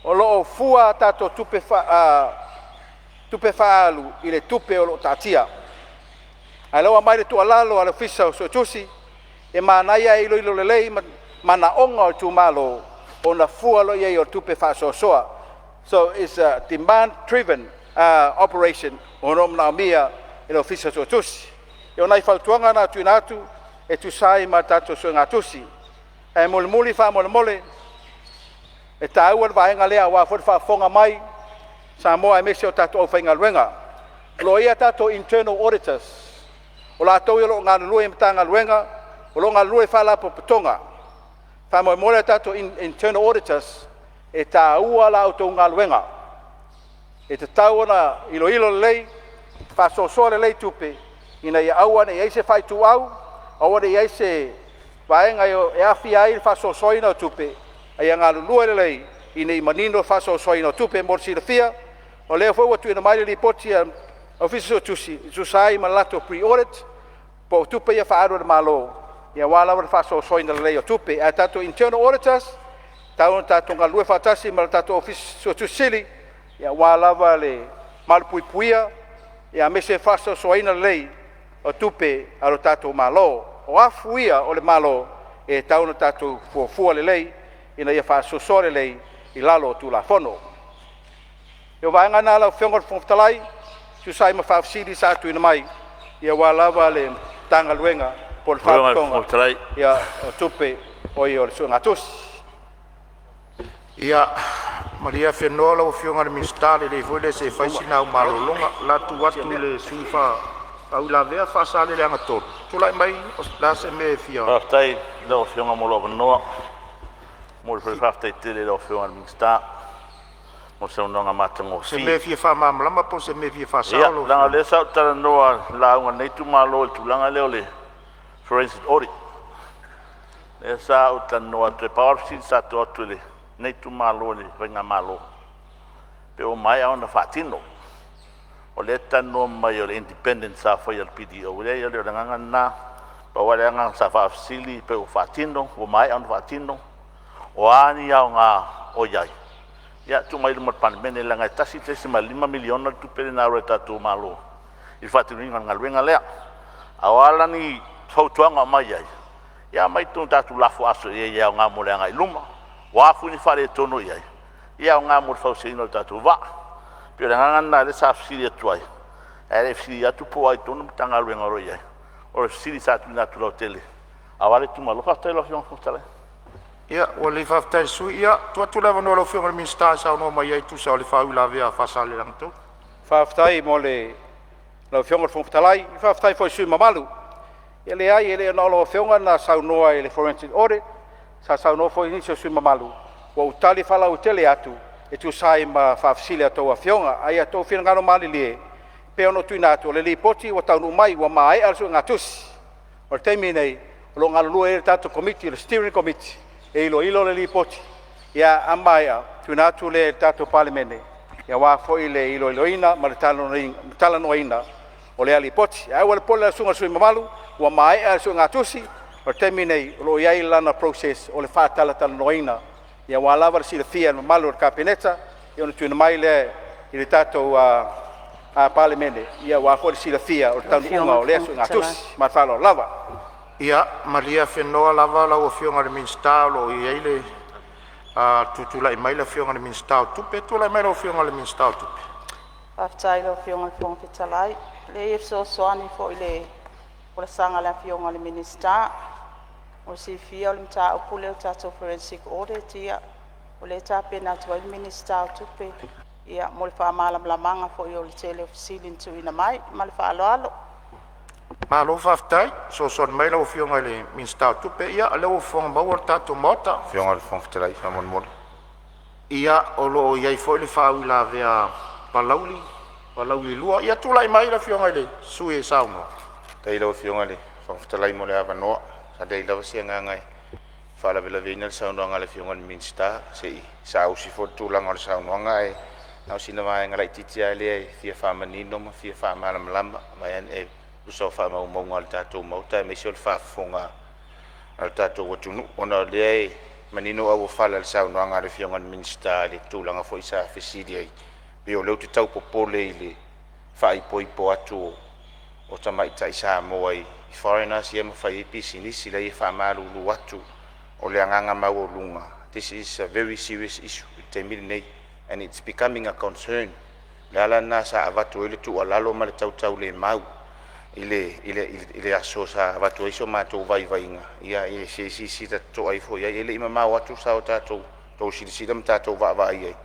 o loo fua tatou tupe faalu i le tupe o loo tatia ae laua mai le tuʻalalo a le ofisa o sotusi e manaia e iloilo lelei manaʻoga o le tumālo ona fua lo iai o le tupe faasoasoa so it's a demand driven operation ona manaʻomia e le ofisa sotusi e ona i fautuaga na atuina atu e tusai ma tatou suega atusi e mulimuli faamolemole e tāua le vaega lea auā foi le faafoga mai sa moa e mese o tatou aufaigaluega lo ia tatou internal auditors o latou i o loo galulue ma tagaluega o loo galulue faalapopotoga faamoemole a tatou internal auditors e tāua la outou galuega e tatau ona iloilo lelei faasoasoa lelei tupe ina ia aua na iai se faituau aua na iai se vaega e afia ai le faasoasoaina o tupe aia galulue lelei ina i manino faasoasoaina o tupe mo le silafia o lea foi ua tuuina mai le lipoti a ofisa sotusi tusai ma lato pre-audit po o tupe ia faaalo le mālō ia ua lava le faasoasoaina lelei o tupe ae tatou internal auditors tauna tatou galulue faatasi ma le tatou ofisa sotusili ia ua lava le malupuipuia ia mese faasoasoaina lelei o tupe a lo tatou mālō o afu ia o le mālō e tauna tatou fuafua lelei ina ia faasoasoa lelei i lalo o tulafono ia vaega na lau feoga le fogafetalai tusai ma faafesili sa atuina mai ia ua lava le tagaluega po le faapitoga ia o tupe o ia o le suega atusi ia maria fenoa lau fioga le minista lelei foi le se faisina au malologa latu atu i le sui au lavea faasaleleaga tolu tulaʻi mai la se me fia faafetai leo fioga mo loo manoa mo le faafetaitele leo fioga le minista mo saunoga matagofi se me fia faamamalama po se me fia ia faasaolo laga lea sa o talanoa lauga nei tumālo le tulaga leo le forensic audit lea sa o talanoa te pawarfisi sa to atu le nei tumālo le vaiga mālo pe o mai aona faatino o le tanoa mai o le independent sa foi al PDO lea ia le o lagaga na pa wale anga sa whaafsili pe o whaatino, o mai anu whaatino, o ani au ngā o iai. Ia tu mai lumat Palemene langa tasi tesi ma 5 miliona tu pere na roe tatu malo. I whaatino inga ngā luenga lea. Awala ni tautuanga mai iai. Ia mai tu tatu lafu aso ia au ngā mole anga i luma. Wafu ni whare tono iai. Ia au ngā mole whausino tatu wa. Pio le ngangana le sa whaafsili atu ai. Ere whaafsili atu po ai tono tanga luenga roe iai. O siri sa tu na tu lo tele. Awale tu malo ka tele fiong futale. Ia, o le whaftai sui, ia, tu lewa no lo fiong le minsta sa no mai ai tu sa o le whau la vea whasale lang tu. Whaftai mo le lau whionga le whongwhitalai, i whaftai fwoi sui mamalu. Ia le ai, ele na lo whionga na saunoa e le forensic audit, sa saunoa fwoi nisi o sui mamalu. Wa utali whala utele atu, e tu sai ma whafsile atou a whionga, ai atou whina ngano mali lie. Pe ono tuina atu, o le li poti, wa taunu mai, wa mai alsu ngā tusi. O le teimi nei, o lo ngā lua e tato committee, le steering committee, e ilo le li poti. Ia amaia, tuina atu le tato Palemene. Ia wā fwoi le ilo ina, ma le talanoa ina, o le ali poti. Ia ua le pole la sunga sui mamalu, wa mai alsu ngā tusi, o le teimi nei, o lo iai lana process, o le whātala talanoa ina. Ia wā lava le sila fia mamalu o le kapeneta, ia ona tuina mai le, i le tato a Palemene, ia wā fwoi le sila fia, o le taununga o le asu ngā tusi, ma whalo lava. Ia, malia whenua lava lau o fionga le minsta lo i eile tutula i mai le fionga le minsta o tupe, tula i mai le fionga le minsta o tupe. Whaftai le fionga le whongwhitalai, le so soani fo i le o le sanga le fionga le minsta, o si fia o le mta o pule o tato forensic audit ia, o le tapena tua i minsta o tupe, ia mo le whaamalam lamanga fo i o le tele ofisili tu ina mai, ma le whaaloalo. Malo whaftai, so mai lau fionga le minsta o tupe, ia leo fonga maua tato mota. Fionga le whongwhitalai, whamon mole. Ia o lo iai fo le whau la vea palauli lua, ia tula i mai la fionga le sui e sauno. Tei lau fionga le whongwhitalai mo le awa noa, sa dei lau si ngai. Whala vela vina le saunoanga le fionga le minsta, se i sa ausi fo tūlanga le saunoanga e nau sina mai ngarai titia le e fia whamanino ma fia whamalam lama, mai an e usa o whamau maunga le tātou mauta e meisi o le whafonga le tātou watunu. Ona le manino au o whala le saunoanga le fionga le minsta le tūlanga fo isa whesiri ai. Pe o leo te tau popole i le whaipoipo atu o tamaita i sa moa i foreigners i ema whai episi nisi le i whamarulu atu o le anganga mau o lunga. This is a very serious issue. Te mili nei, and it's becoming a concern. Le ala na sa avatu ele tu alalo ma le tau le mau. Ile aso sa avatu iso mātou vai-vainga. Ia ile si ta to ai fo. Ia ile ima mau atu sa o tātou tau sirisira ma tātou va-vai ai.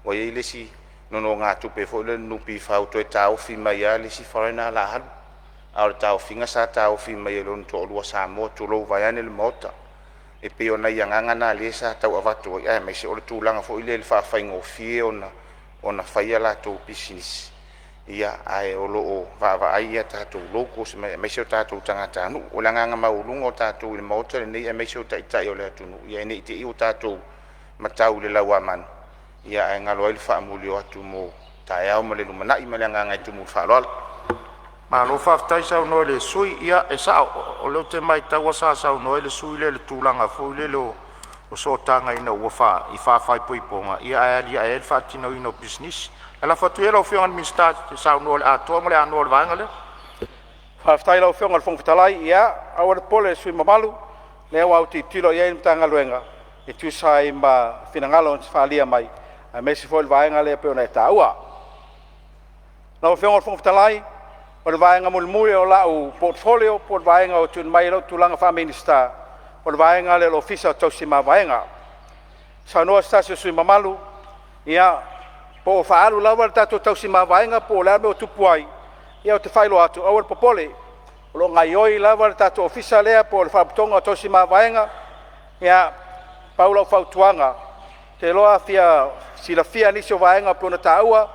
Wa ia ile si nono ngā tupe fo ile nupi whau toi tāo fi mai ia ile si foreigner la halu. A o tāo finga sa tāo fi mai ile on to olua sa mo tu lou vai ane le mota. E pe ona ia ngangana le sa tau avatu ai. Mai se o le tūlanga fo ile le whawhainga o fie ona whaia la tō business. Ia ai o loo va ia tātou loko se mai se o tātou tangata anu. O la nganga maulunga o tātou le mauta le nei mai se o taitai o le atunu. Ia nei te i o tātou matau le lau amanu. Ia ai ngalo ai le whaamuli o atu mo tae au ma le lumanai ma le nganga i tumu whaaloala. Ma lo whaftai sau noe le sui, ia e sa o leo te mai taua sa sau noe le sui le tūlanga fo le lo o so tanga ina ua i whawhai poiponga. Ia ai le whaatino ino business. Ela fatu ela o fionga le minsta te sau noe le atoa mo le anoa le vaenga le. Whaftai lau whionga le whongwhitalai, ia, awa le pole sui mamalu, lea wau ti tilo ia i mtanga luenga, e tu sai ma finangalo on whaalia mai, a mesi fo le vaenga le peona e tāua. Lau whionga le whongwhitalai, o le vaenga mulimuli o lau portfolio, po le vaenga o tun mai lau tulanga wha minista, o le vaenga le ofisa o tausi ma vaenga. Sa noa stasio sui mamalu, ia, po o whaalu lawa le tātou tausi ma vaenga, po o lea me o tupuai, ia o te whailo atu, awal popole, o lo ngai oi lawa le tātou ofisa lea, po o le whaaputonga o tausi ma vaenga, ia, paula o whautuanga, te loa fia, sila fia nisi o vaenga, po na tāua,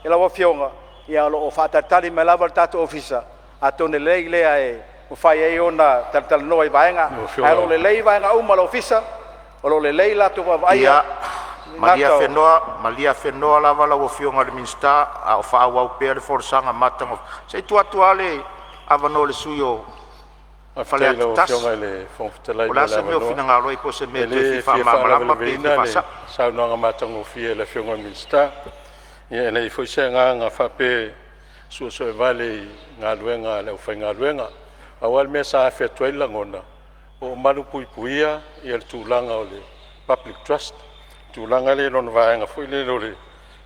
e lawa fionga, ia lo o whaatatari me lawa le tātou ofisa, a tone lei lea e, o whai e ona talatala noa i vaenga, a lo le lei vaenga uma la ofisa, o lo le lei lato wa vaia, Malia whenua lava lau o fionga le minsta, a o whaawau pēr le forsanga matanga. Sei tuatua le avano le sui o Fale atas. Fionga le fonfutalai. Ola se meo fina ngalo i po se me te fifa malama pe te fasa. Sa no nga matango fie le fionga minsta. Ia nei foi se nga fa pe so vale nga luenga le ufainga luenga. Awal me sa fe toila ngona. O malu puipuia ia tulanga o le public trust. Tulanga le lon vaenga foi le lore.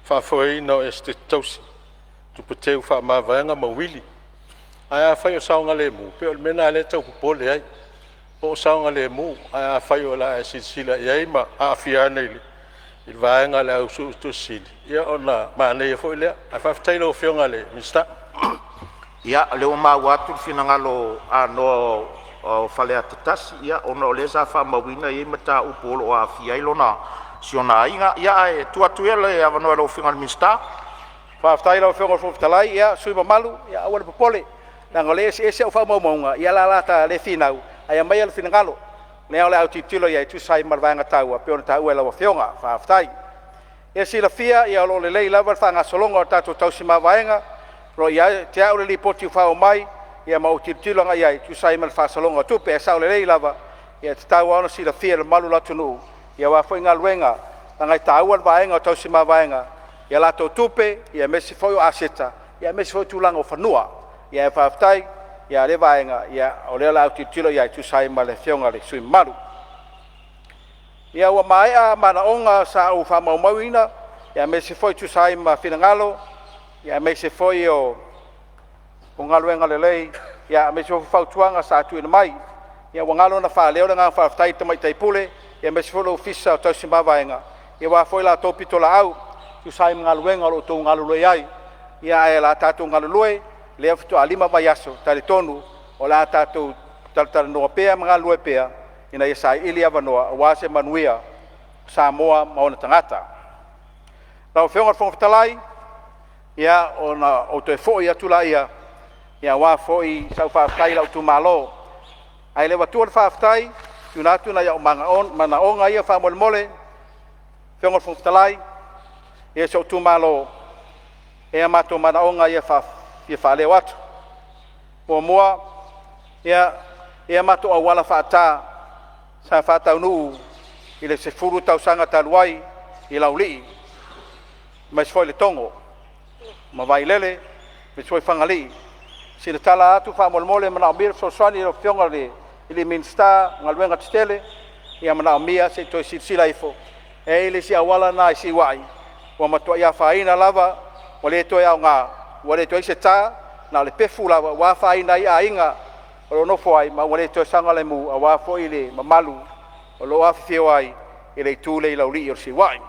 Fa foi no este tosi. Tu poteu fa ma vaenga ma wili. Ai fai o saunga le mu, pe o mena le tau pole ai. O saunga le mu, ai fai o la sila ai ma a fia nei. Il vaenga le au su tu sili. Ia ona ma nei foi le, ai fa tailo fionga le, mista. Ia le o ma watu fina ngalo ano o fale atatas, ia ona o le sa fa mawina i mata upolo o a fia ilona. Siona inga ia e tuatuele avano lo fingal mista. Fa tailo fionga fonfutalai ia sui malu ia awal popole. Nang le ese o fa maunga ia la lata le finau ai mai le finangalo le ole au titilo ia tu sai marvanga taua pe ona taua la fionga fa aftai e sila fia ia lo le lava fa nga solonga tatu tau sima vaenga ro ia te au le poti fa o mai ia mau titilo nga ia tu sai mal fa solonga tu pe sa le lava ia taua ona sila fia le malu la tunu ia wa foi nga luenga nga taua vaenga tau sima vaenga ia la to tupe ia mesi foi o aseta ia mesi foi tu lango fanua ia fa aftai ia le vaenga ia o le la titilo ia tu sai male fionga le sui maru ia wa mai a mana onga sa u fa mauina ia me se foi tu sai ma finangalo ia me se foi o ngalo le lei ia me se fa tuanga sa tu mai ia wa ngalo na fa leo nga fa aftai te mai tai pule ia me se foi ofisa tu sai ma vaenga ia wa foi la topitola au tu sai ngalo tu ngalo le ai ia e la tatu ngalo loe le fto alima vayaso tale tonu o la tatu tal no pea mga lue pea ina ia sai ili avanoa wase manuia Samoa maona tangata na fionga fonfutalai ia ona o te foi atula ia wa foi sau fa tai la tu malo ai le watu fa tai tunatu na ia mana onga ia fa mole fionga fonfutalai ia so tu malo e mato mana onga ia fa ia fale watu o moa ia mato awala fata sa fata nu ile se furu tau sanga taluai i lauli mas foi le tongo ma vai lele me foi fangali sina tala atu fa mole mana bir so swani o fionga le ile minsta ngalwenga tele ia mana mia se to sila ifo e ile si awala na si wai o mato ia faina lava o le to ia nga wale to se ta na le pefu la wa fa ina ia inga o no foi ma wale to sanga le mu wa fo ile mamalu o lo afi ai ile tu le lauli o si wai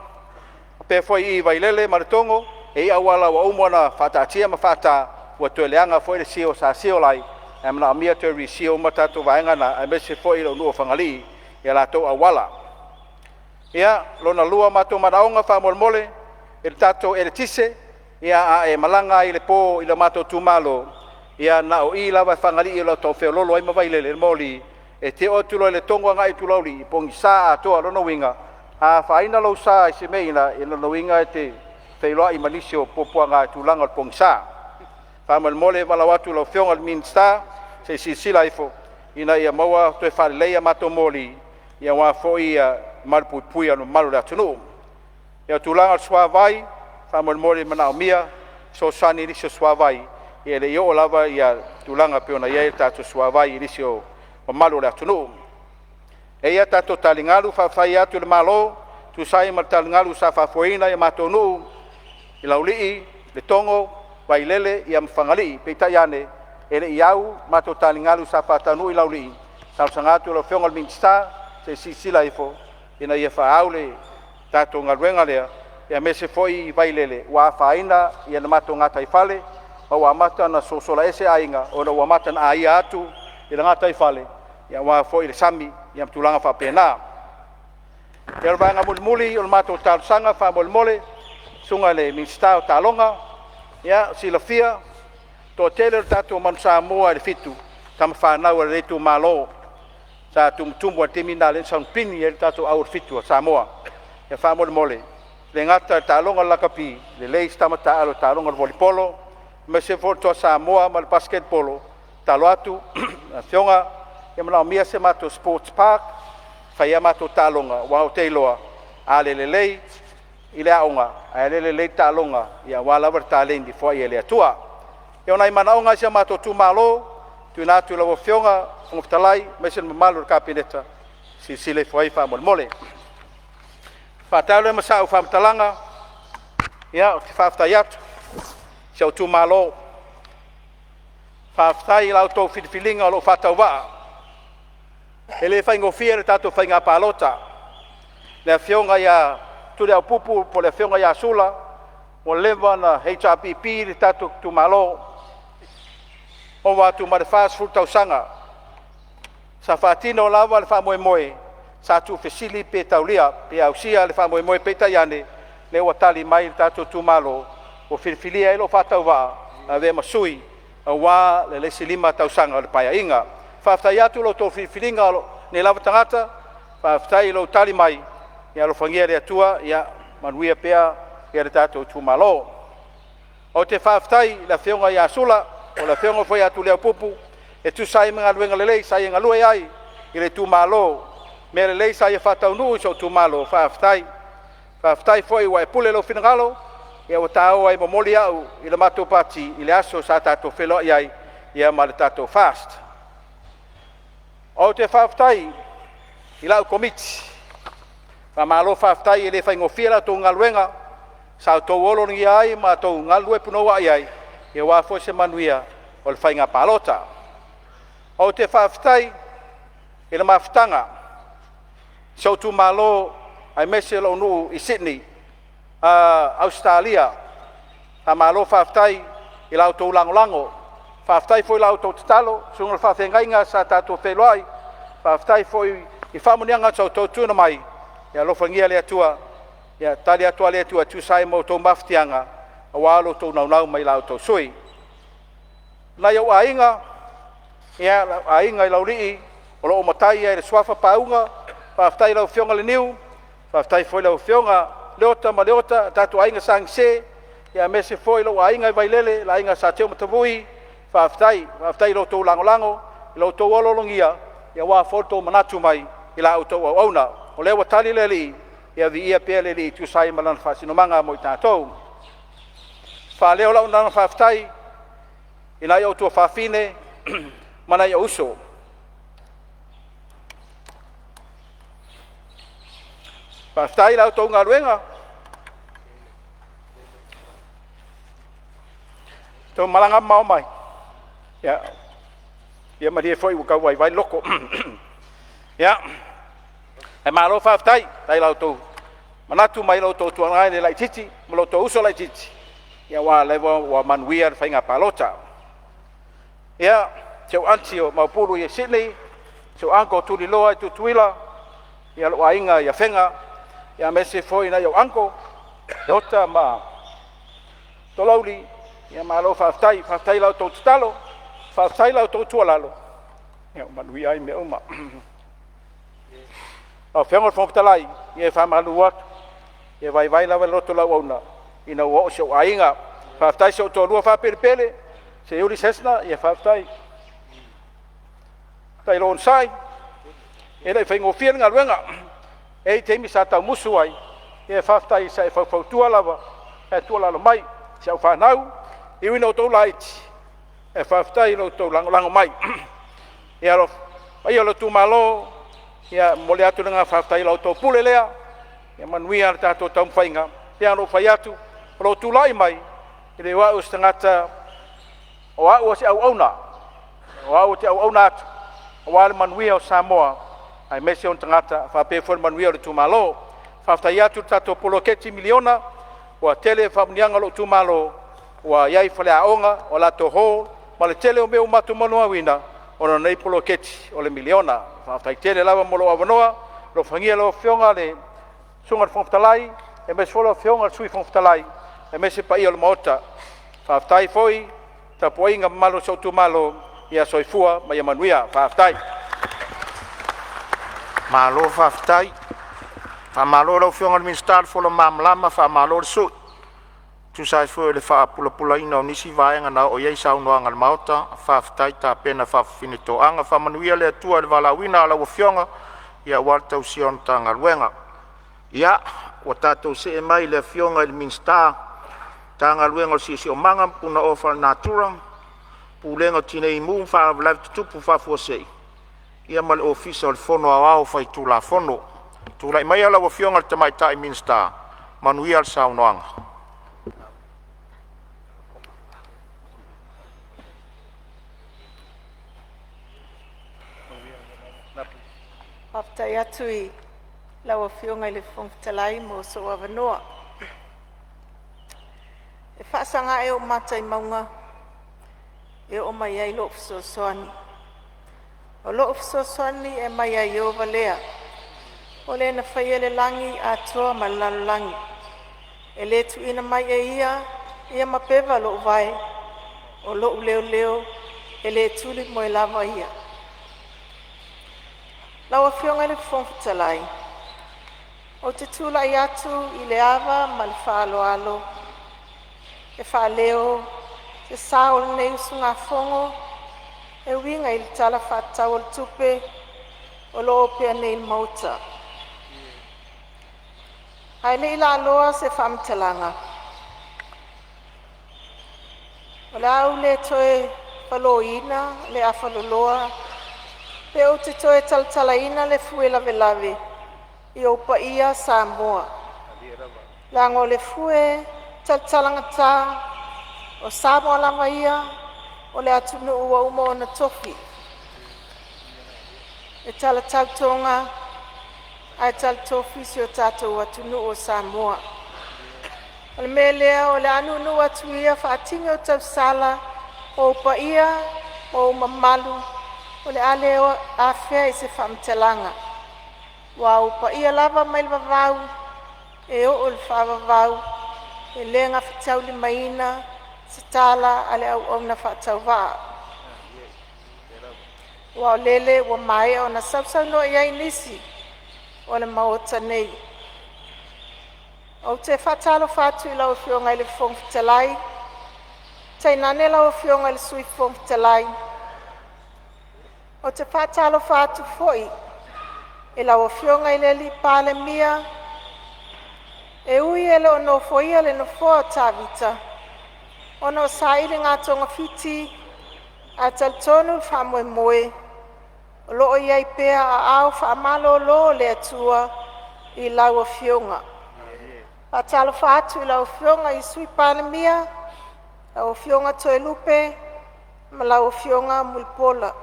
pe foi I vai lele martongo e awala wa umona fata tia ma fata wa to leanga foi le sio sa sio lai am na mia to ri sio mata to vaenga na me se foi lo no fangali ia la to awala ia lo na lua mato maraonga fa mole el tato el tise ia e malanga I le po I le mato tu malo ia na o I lava fangali I lo to feololo ai mavai le moli e te o tulo le tongo ngai tu lauli pongi sa to alo no winga a faina lo sa I se meina I no winga e te feilo I malisio popo nga tu langa pongi sa fa mole wala watu lo fionga minsta se sila ifo ina ia maua to fa le mato moli ia wa fo ia malpu puia no malo la tunu ia tu langa swa vai fa mole mana mia so sani ni so swavai ia le yo lava ia tulanga peona ia tatu swavai ni so o malo la tunu e ia tatu talingalu fa fa ia tu le malo tu sai mal talingalu sa fa foina ia matonu I lauli le tongo vai lele ia mfangali peita yane ele iau mato talingalu sa fa tanu I lauli sa sangatu lo fiongal minsta se sila ifo ina ia fa aule tatu ngalwenga le ia me se foi vai lele wa faina ia na mato ngata I fale o wa mata na sosola ese ainga o na wa mata na ai atu I ngata I fale ia wa foi le sami ia tulanga fa pena ia va nga muli o mato tal sanga fa mole sunga le minsta o talonga ia silafia to tele tatu man Samoa le fitu tam fa na o le tu malo sa tumtumbo terminal en San Pini ia tatu au fitu Samoa ia fa mole le ngata talonga la kapi le lei stamata alo talonga volipolo me se foto Samoa mal basketbolo talo atu fionga ia mana mia se mato sports park fai mato talonga wa hoteloa a lelei i le aonga a lelei talonga ia wala vertalendi foi ele atua ia nai mana onga se mato tu malo tu na tu lo fionga ngoftalai mesen malu kapineta si sile foi fa mole fa talo ma sa fa talanga ia te fa yat se tu malo fa fai la auto filinga lo fa tawa ele fai ngofia le tato fai nga palota le fionga ia tu le pupu po le fionga ia sula o leva na HRPP le tato tu malo o wa tu ma fast food tau sanga sa fatino lava le fa moe sa tu fesili pe taulia pe ausia le fa moe pe taiane le watali mai le tato tu malo o filia elo fa tawa ave masui wa le silima tau sanga le paia inga fa ya tu lo to filinga ne lava tangata fa lo tali mai ia lo fangia le atua ia manuia pea ia le tato tu malo o te fa la fionga ia sula o la fionga foi atu le pupu e tu sai mga luenga lelei sai nga lue ai i le tu malo me lelei sai fa tau nu so tu malo fa foi wa pule lo finagalo ia o tau ai momoli au i le mato pati i le aso sa tato felo ai ia ma le tato fast o te faftai i lau komiti fa malo faftai i le fai ngofia la tō ngaluenga sa tō olo ngi ai ma tō ngalue punoa ai i wa fo se manuia o le fai ngā palota o te faftai i le maftanga so tu malo ai mese lo nu i Sydney Australia fa malo faftai i lau tō langolango faftai foi lau tō tatalo sunga fafengainga sa tato feloai faftai foi i famunianga so tō tuna mai ia lofangia le atua ia tali atua le atua tu sai mo tō maftianga a walo tō naunau mai lau tō sui na iau ainga ia ainga i lau rii o lo o matai e le swafa paunga faftai lau fionga le niu faftai foi lau fionga leota ma leota tatu ainga sang se ia mese foi lau ainga i vailele la ainga sa teo matavui faftai lo tō langolango lo tō ololongia ia wa foto manatu mai i la auto auna o le watali le li ia vi ia pele li tu sai malan fasino manga mo tatou fa le ola una faftai ina yo tu fafine mana yo uso faftai la auto ngaruenga to malanga mau mai ya ia maria foi o kau vai loko ya e malo faftai tai lau to manatu mai lau to tu ngai le lai titi mo to uso lai titi ya wa levo wa manuia fai nga palota ya teu antio maupulu ia Sydney teu anko tu di loa tu tuila ya lo ainga ya fenga ya mese foi na yo anko dota ma tolauli ya malo faftai lau to talo faftai lau to tualalo ya manuia ai me uma o fengo fontalai ye fa maluat ye vai la loto la ona ina wo so ainga faftai so to lua fa pele se yuri sesna ye faftai tai lon sai ele fengo fiel nga luenga e te mi sa ta musu ai ye faftai sai fa tua lava e tua la mai se fa nau i wino to light e faftai lo to lang mai ya lo ai lo tu malo ya mole atu nga faftai lo to pulelea ya manuia ta to tam fainga ya no faiatu lo tu lai mai ile wa ustangata wa si au wa te au na wa manuia Samoa ai mesion tangata fa pe for manuia tu malo faftai atu ta to poloketi miliona wa tele famnianga lo tu malo wa yai fale aonga o la to ho ma le tele o meu matu monoa wina ona nei poloketi o le miliona fa tai tele lava molo avanoa lo fangia lo fionga le sunga fontalai e me solo fionga sui fontalai e me se pai o mota fa tai foi ta poinga malo so tu malo ia soifua ma ia manuia fa tai malo faftai fa malo lo fionga min start fo lo mamlama fa malo su Tu sai fo le fa pula ina o nisi vaenga na o yei sau noanga le maota, fa fitai ta pena fa fine to anga, fa manuia le atua le vala wina ala wafionga, ia walta usion tanga luenga. Ia, wa tatou se e mai le fionga il minsta, tanga luenga si o manga, puna ofa natura, pulenga tine imu, fa avlav tutupu fa fuosei. Ia mal ofisa o le fono awao fai tu la fono, tu la mai ala wafionga le tamaita i minsta, manuia le sau noanga. Haftai atu I lawa fionga I le whangtalai mo so awanoa. E whaasanga e o mata I maunga, e o mai ai lo soani. O lo soani e mai ai o valea. O le na whaia le langi a toa ma langi. E le tu ina mai e ia ma peva lo vai. O lo leo, e le tuli mo e lava ia. Lawa fionga le whongfutalai. O te tula I atu I le awa ma le whaaloalo. E whaaleo, te sao nei usunga whongo, e winga I le tala whaatau le tupe, o loo pia nei mauta. Hai le ila aloa se whamtalanga. O le au le toe whaloina, le awhaloloa, pe o te toe taltalaina le fue lave I o pa ia Samoa. Lango le fue taltalangata o Samoa lava ia o le atunu ua uma o na tofi. E tala tautonga ai tal tofi si o tatou atunu o Samoa. O le melea o le anu atu ia whaatinga o tausala o pa ia o mamalu o le ale o awhea I se whamtalanga. Wa upa ia lava mai vavau, e o le whavavau, e lenga whatau li maina, se tala ale au na whatau waa. Wa o lele wa mai o na sausau no iai nisi, o le maota nei. O te whatalo whatu I lau fionga I le whongfitalai, tainane lau fionga I le sui whongfitalai, o te whatalo whatu foi, e lau fionga I le li Palemene, e ui ele o no foia le no foa tavita, o no saile ngā tonga fiti, a taltonu whamoe moe, o loo iai pea a au whaamalo lo le atua I lau fionga. A talo whatu I lau fionga I sui Palemene, lau fionga toe lupe, ma lau fionga mulpola.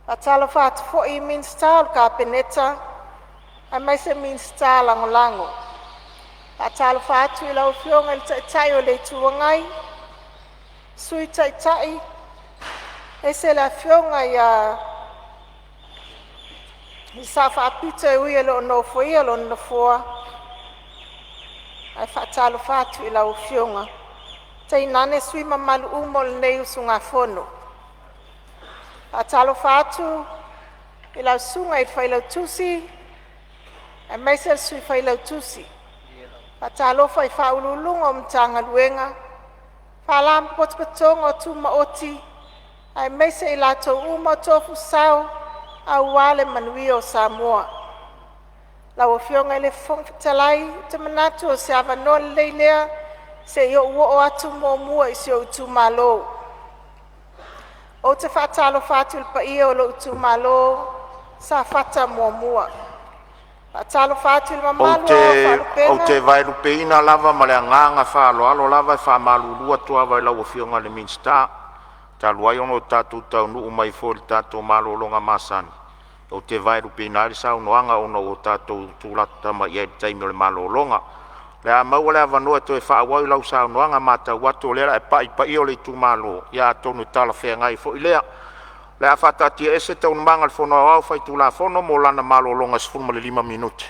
A talo whatu fo I minsta o ka peneta, a mai se minsta lango. A talo whatu I lau fionga I tai o le tuangai, sui tai, e se la fionga I sa whaapita e ui lo no foia lo no foa, ai whaatalo whatu I lau fionga, tai nane sui mamalu umol nei usunga fono. A talo whatu I lau sunga I whailau tusi, e meisel sui whailau tusi. A talo whai whaululunga o mtanga luenga, whalam potpatonga o tu maoti, ai meise I lato uma tofu sao, a wale manui o Samoa. Lau o fionga I le whongfitalai, te manatu o se avanoa leilea, se I o atu mua I se o tu malo. O te whaatalo whatu pa ia o lo tu malo, sa whata mua. Whaatalo whatu il mamalu o te vai rupeina lava ma le anganga whaaloalo lava e whaamalulua tua vai lau o fionga le minsta, ta luai ono tatu tau nuu mai fōri tatu malo longa masani. O te vai rupeina ali sa unoanga ono o tatu tūlata ma iai taimi o le malo longa. Le a maua le avanoa to e whaawai lau sa unoanga mata watu o lera e pai o le tu malo, ia tonu tala whea ngai fo I lea. Le a whatatia ese tau manga le whono au whai tūla whono mo lana malo longa 15 minuti.